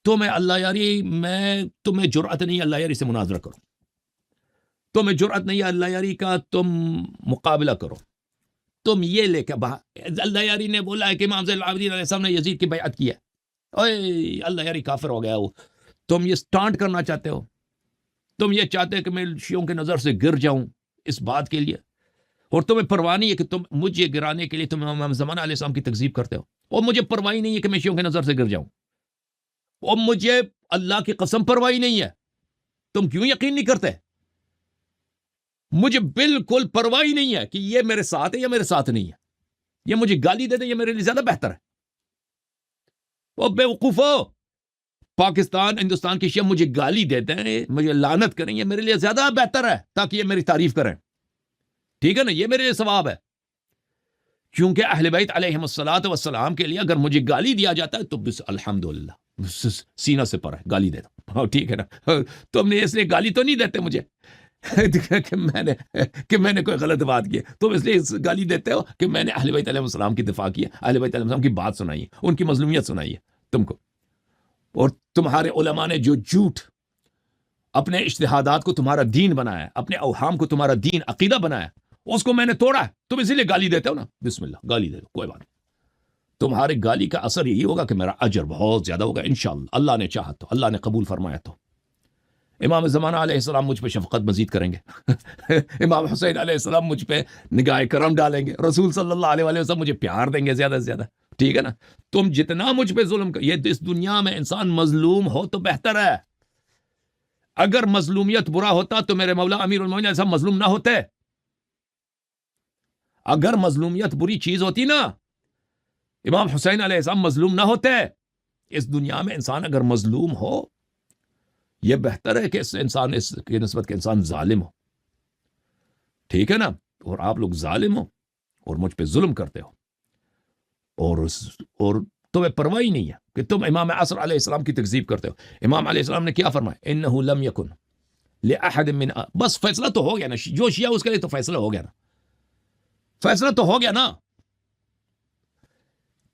تمہیں اللہ یاری، میں تمہیں جرأت نہیں اللہ یاری سے مناظرہ کرو، تمہیں جرأت نہیں اللہ یاری کا تم مقابلہ کرو۔ تم یہ لے کے اللہ یاری نے بولا ہے کہ امام زین العابدین علیہ السلام نے یزید کی بیعت کی ہے، اوے اللہ یاری کافر ہو گیا وہ، تم یہ سٹانٹ کرنا چاہتے ہو، تم یہ چاہتے ہو کہ میں شیعوں کے نظر سے گر جاؤں اس بات کے لیے، اور تمہیں پرواہ نہیں ہے کہ تم مجھے گرانے کے لیے تم امام زمانہ علیہ السلام کی تکذیب کرتے ہو، اور مجھے پرواہ نہیں ہے کہ میں شیعوں کے نظر سے گر جاؤں، اور مجھے اللہ کی قسم پرواہ نہیں ہے۔ تم کیوں یقین نہیں کرتے؟ مجھے بالکل پرواہ نہیں ہے کہ یہ میرے ساتھ ہے یا میرے ساتھ نہیں ہے، یہ مجھے گالی دے دیں یہ میرے لیے زیادہ بہتر ہے۔ وہ بے وقوفو، پاکستان ہندوستان کی شیعہ مجھے گالی دیتے ہیں، مجھے لعنت کریں، یہ میرے لیے زیادہ بہتر ہے تاکہ یہ میری تعریف کریں، ٹھیک ہے نا، یہ میرے لیے ثواب ہے۔ کیونکہ اہل بیت علیہم الصلوۃ والسلام کے لیے اگر مجھے گالی دیا جاتا ہے تو بس الحمدللہ سینہ سے پر ہے، گالی دے دو، ٹھیک ہے نا۔ تم نے اس لیے گالی تو نہیں دیتے مجھے کہ میں نے کوئی غلط بات کی، تم اس لیے گالی دیتے ہو کہ میں نے اہل بیت علیہ السلام کی دفاع کی ہے، اہل بیت علیہ السلام کی بات سنائی ہے، ان کی مظلومیت سنائی ہے تم کو، اور تمہارے علماء نے جو جھوٹ اپنے اجتہادات کو تمہارا دین بنایا ہے، اپنے اوہام کو تمہارا دین عقیدہ بنایا، اس کو میں نے توڑا ہے، تم اسی لیے گالی دیتے ہو نا، بسم اللہ گالی دے دو، کوئی بات نہیں، تمہارے گالی کا اثر یہی ہوگا کہ میرا اجر بہت زیادہ ہوگا انشاءاللہ، اللہ نے چاہا تو، اللہ نے قبول فرمایا تو۔ امام زمانہ علیہ السلام مجھ پہ شفقت مزید کریں گے، امام حسین علیہ السلام مجھ پہ نگاہ کرم ڈالیں گے، رسول صلی اللہ علیہ وسلم مجھے پیار دیں گے زیادہ سے زیادہ، ٹھیک ہے نا۔ تم جتنا مجھ پہ ظلم یہ اس دنیا میں انسان مظلوم ہو تو بہتر ہے، اگر مظلومیت برا ہوتا تو میرے مولا امیر المومنین علیہ السلام مظلوم نہ ہوتے، اگر مظلومیت بری چیز ہوتی نا، امام حسین علیہ السلام مظلوم نہ ہوتے۔ اس دنیا میں انسان اگر مظلوم ہو، یہ بہتر ہے کہ اس کی نسبت کے انسان ظالم ہو، ٹھیک ہے نا، اور آپ لوگ ظالم ہو اور مجھ پہ ظلم کرتے ہو، اور تمہیں پرواہ ہی نہیں ہے کہ تم امام عصر علیہ السلام کی تکذیب کرتے ہو۔ امام علیہ السلام نے کیا فرمایا؟ انہ لم یکن لأحد من، بس فیصلہ تو ہو گیا نا، جو شیعہ اس کے لیے تو فیصلہ ہو گیا نا، فیصلہ تو ہو گیا نا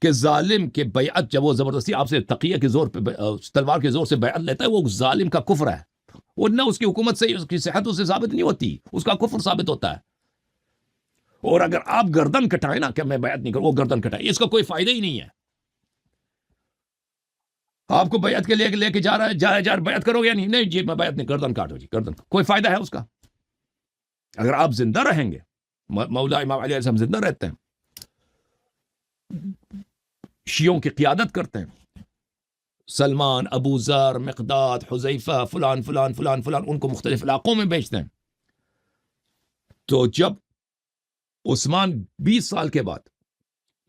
کہ ظالم کے بیعت جب وہ زبردستی آپ سے تقیہ کے زور پہ تلوار کے زور سے بیعت لیتا ہے، وہ ظالم کا کفر ہے، وہ نہ اس کی حکومت سے اس کی صحت اس سے ثابت نہیں ہوتی، اس کا کفر ثابت ہوتا ہے۔ اور اگر آپ گردن کٹائیں نا کہ میں بیعت نہیں کروں، وہ گردن کٹائے، اس کا کوئی فائدہ ہی نہیں ہے۔ آپ کو بیعت کے لے کے جا رہا ہے، جا بیعت کرو گے نہیں جی میں بیعت نہیں، گردن کاٹو جی، گردن، کوئی فائدہ ہے اس کا؟ اگر آپ زندہ رہیں گے، مولا امام علیہ السلام زندہ رہتے ہیں، شیعوں کی قیادت کرتے ہیں، سلمان، ابو ذر، مقداد، حذیفہ، فلان فلان فلان فلان، ان کو مختلف علاقوں میں بیچتے ہیں۔ تو جب عثمان 20 سال کے بعد،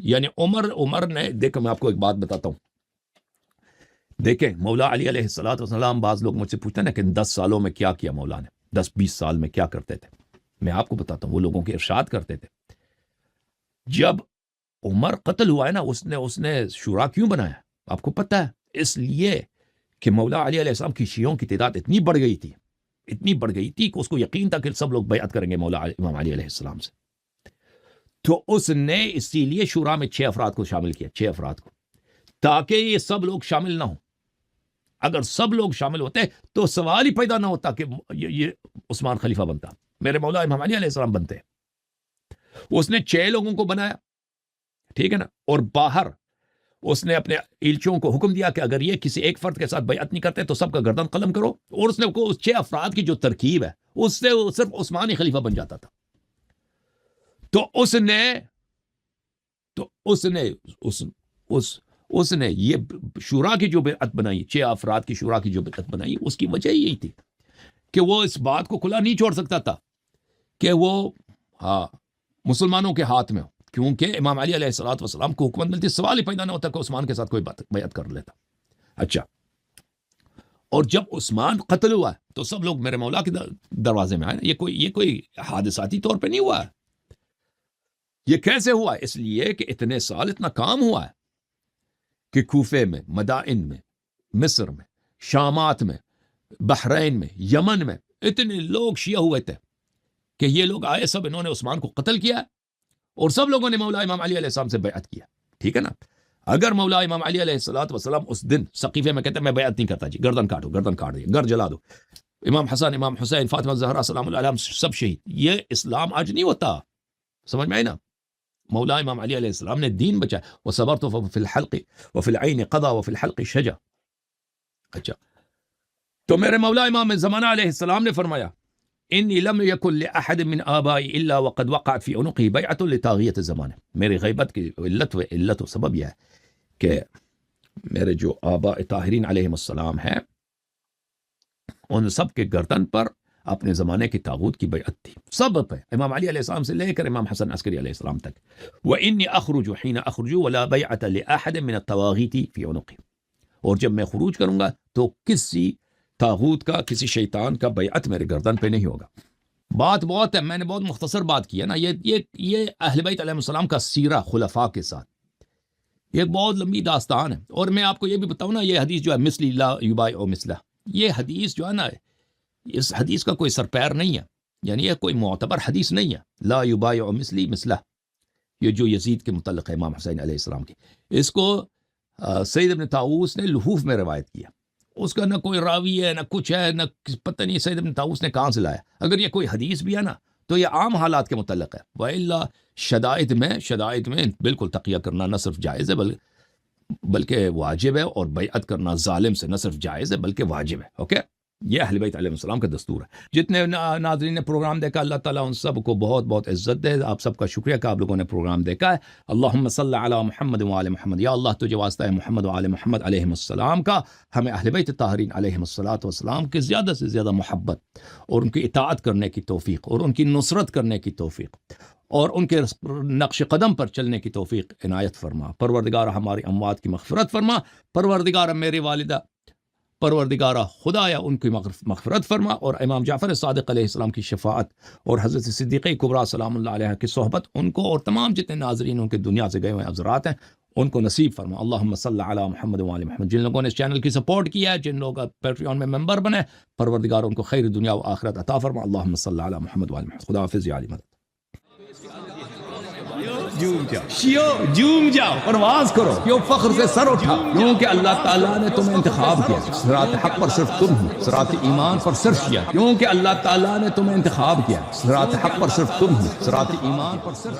یعنی عمر نے، دیکھو میں آپ کو ایک بات بتاتا ہوں، دیکھیں مولا علی علیہ السلام، بعض لوگ مجھ سے پوچھتے ہیں نا کہ 10 سالوں میں کیا کیا مولا نے، 10-20 سال میں کیا کرتے تھے، میں آپ کو بتاتا ہوں، وہ لوگوں کے ارشاد کرتے تھے۔ جب عمر قتل ہوا ہے نا، اس نے شورا کیوں بنایا آپ کو پتہ ہے؟ اس لیے کہ مولا علی علیہ السلام کی شیعوں کی تعداد اتنی بڑھ گئی تھی کہ اس کو یقین تھا کہ سب لوگ بیعت کریں گے مولا امام علی علیہ السلام سے، تو اس نے اسی لیے شورا میں 6 افراد کو شامل کیا، 6 افراد کو، تاکہ یہ سب لوگ شامل نہ ہوں۔ اگر سب لوگ شامل ہوتے تو سوال ہی پیدا نہ ہوتا کہ یہ عثمان خلیفہ بنتا۔ میرے مولا امام علی علیہ السلام بنتے ہیں. اس نے 6 لوگوں کو بنایا, ٹھیک ہے نا, اور باہر اس نے اپنے ایلچیوں کو حکم دیا کہ اگر یہ کسی ایک فرد کے ساتھ بیعت نہیں کرتے تو سب کا گردن قلم کرو, اور اس نے اس 6 افراد کی جو ترکیب ہے اس سے صرف عثمان ہی خلیفہ بن جاتا تھا. تو اس نے یہ شورا کی جو بیعت بنائی, 6 افراد کی شورا کی جو بیعت بنائی, اس کی وجہ یہی تھی کہ وہ اس بات کو کھلا نہیں چھوڑ سکتا تھا کہ وہ مسلمانوں کے ہاتھ میں ہو, کیونکہ امام علی علیہ السلام کو حکومت ملتی, سوال ہی پیدا نہ ہوتا کہ عثمان کے ساتھ کوئی بیعت کر لیتا. اچھا, اور جب عثمان قتل ہوا تو سب لوگ میرے مولا کے دروازے میں آئے. یہ کوئی حادثاتی طور پہ نہیں ہوا ہے. یہ کیسے ہوا؟ اس لیے کہ اتنے سال اتنا کام ہوا ہے کہ کوفے میں, مدائن میں, مصر میں, شامات میں, بحرین میں, یمن میں اتنے لوگ شیعہ ہوئے تھے کہ یہ لوگ آئے, سب انہوں نے عثمان کو قتل کیا اور سب لوگوں نے مولا امام علی علیہ السلام سے بیعت کیا. ٹھیک ہے نا. اگر مولا امام علی علیہ السلام اس دن سقیفے میں کہتے میں بیعت نہیں کرتا جی, گردن کاٹو, گردن کاٹ دیا, گھر جلا دو, امام حسن, امام حسین, فاطمہ زہرا سلام اللہ علیہم سب شہید, یہ اسلام آج نہیں ہوتا. سمجھ میں آئی نا. مولا امام علی علیہ السلام نے دین بچا. وصبرت فی الحلق وفی العین قضا وفی الحلق شجا. اچھا, تو میرے مولا امام زمانہ علیہ السلام نے فرمایا انی لم یکن لأحد من آبائی الا وقد وقعت فی عنقی بیعت لطاغیت الزمانہ. میری غیبت کی علت و سبب یہ ہے کہ میرے جو آباء طاہرین علیہم السلام ہیں ان سب کے گردن پر اپنے زمانے کی طاغوت کی بیعت تھی, سب پہ, امام علی علیہ السلام سے لے کر امام حسن عسکری علیہ السلام تک. وانی اخرج حین اخرج ولا بیعت لأحد من الطواغیت فی عنقی. اور جب میں خروج کروں گا تو کسی طاغوت کا, کسی شیطان کا بیعت میرے گردن پہ نہیں ہوگا. بات بہت ہے, میں نے بہت مختصر بات کی ہے نا. یہ اہل بیت علیہ السلام کا سیرہ خلفاء کے ساتھ ایک بہت لمبی داستان ہے. اور میں آپ کو یہ بھی بتاؤں نا, یہ حدیث جو ہے مثلی لا یبایع مثلہ, یہ حدیث جو ہے نا, اس حدیث کا کوئی سر پیر نہیں ہے, یعنی یہ کوئی معتبر حدیث نہیں ہے. لا یبایع مثلی مثلہ, یہ جو یزید کے متعلق ہے امام حسین علیہ السلام کی, اس کو سید ابن طاؤوس نے لحوف میں روایت کیا. اس کا نہ کوئی راوی ہے, نہ کچھ ہے, نہ پتہ نہیں سید ابن طاؤوس نے کہاں سے لایا. اگر یہ کوئی حدیث بھی ہے نا تو یہ عام حالات کے متعلق ہے. وَإِلَّا شدائد میں بالکل تقیہ کرنا نہ صرف جائز ہے بلکہ واجب ہے, اور بیعت کرنا ظالم سے نہ صرف جائز ہے بلکہ واجب ہے. اوکے, یہ اہل بیت علیہ السلام کا دستور ہے. جتنے ناظرین نے پروگرام دیکھا, اللہ تعالیٰ ان سب کو بہت بہت عزت دے. آپ سب کا شکریہ کہ آپ لوگوں نے پروگرام دیکھا ہے. اللہم صلی علی محمد و آل محمد. یا اللہ تجھے واسطہ ہے محمد و آل محمد علیہ السلام کا, ہمیں اہل بیت طاہرین علیہ السلام کی زیادہ سے زیادہ محبت اور ان کی اطاعت کرنے کی توفیق, اور ان کی نصرت کرنے کی توفیق, اور ان کے نقش قدم پر چلنے کی توفیق عنایت فرما. پروردگار ہماری اموات کی مغفرت فرما. پروردگار میری والدہ, پروردگارہ خدایا ان کی مغفرت فرما, اور امام جعفر صادق علیہ السلام کی شفاعت اور حضرت صدیقہ کبریٰ سلام اللہ علیہ کی صحبت ان کو اور تمام جتنے ناظرین ان کے دنیا سے گئے ہوئے حضرات ہیں ان کو نصیب فرما. اللہم صلی علی محمد و آل محمد. جن لوگوں نے اس چینل کی سپورٹ کیا ہے, جن لوگوں کا پیٹریون میں ممبر بنے, پروردگار ان کو خیر دنیا و آخرت عطا فرما. اللہم صلی علی محمد و آل محمد. خدا حافظ یا علی مدد. جھوم جاؤ, پرواز کرو, کیوں فخر سے سر اٹھا, کیونکہ اللہ تعالیٰ نے تمہیں انتخاب کیا. صراط حق پر صرف تم ہو, صراط ایمان پر صرف شیعہ, کیونکہ اللہ تعالیٰ نے تمہیں انتخاب کیا. صراط حق پر صرف تم ہو, صراط ایمان پر صرف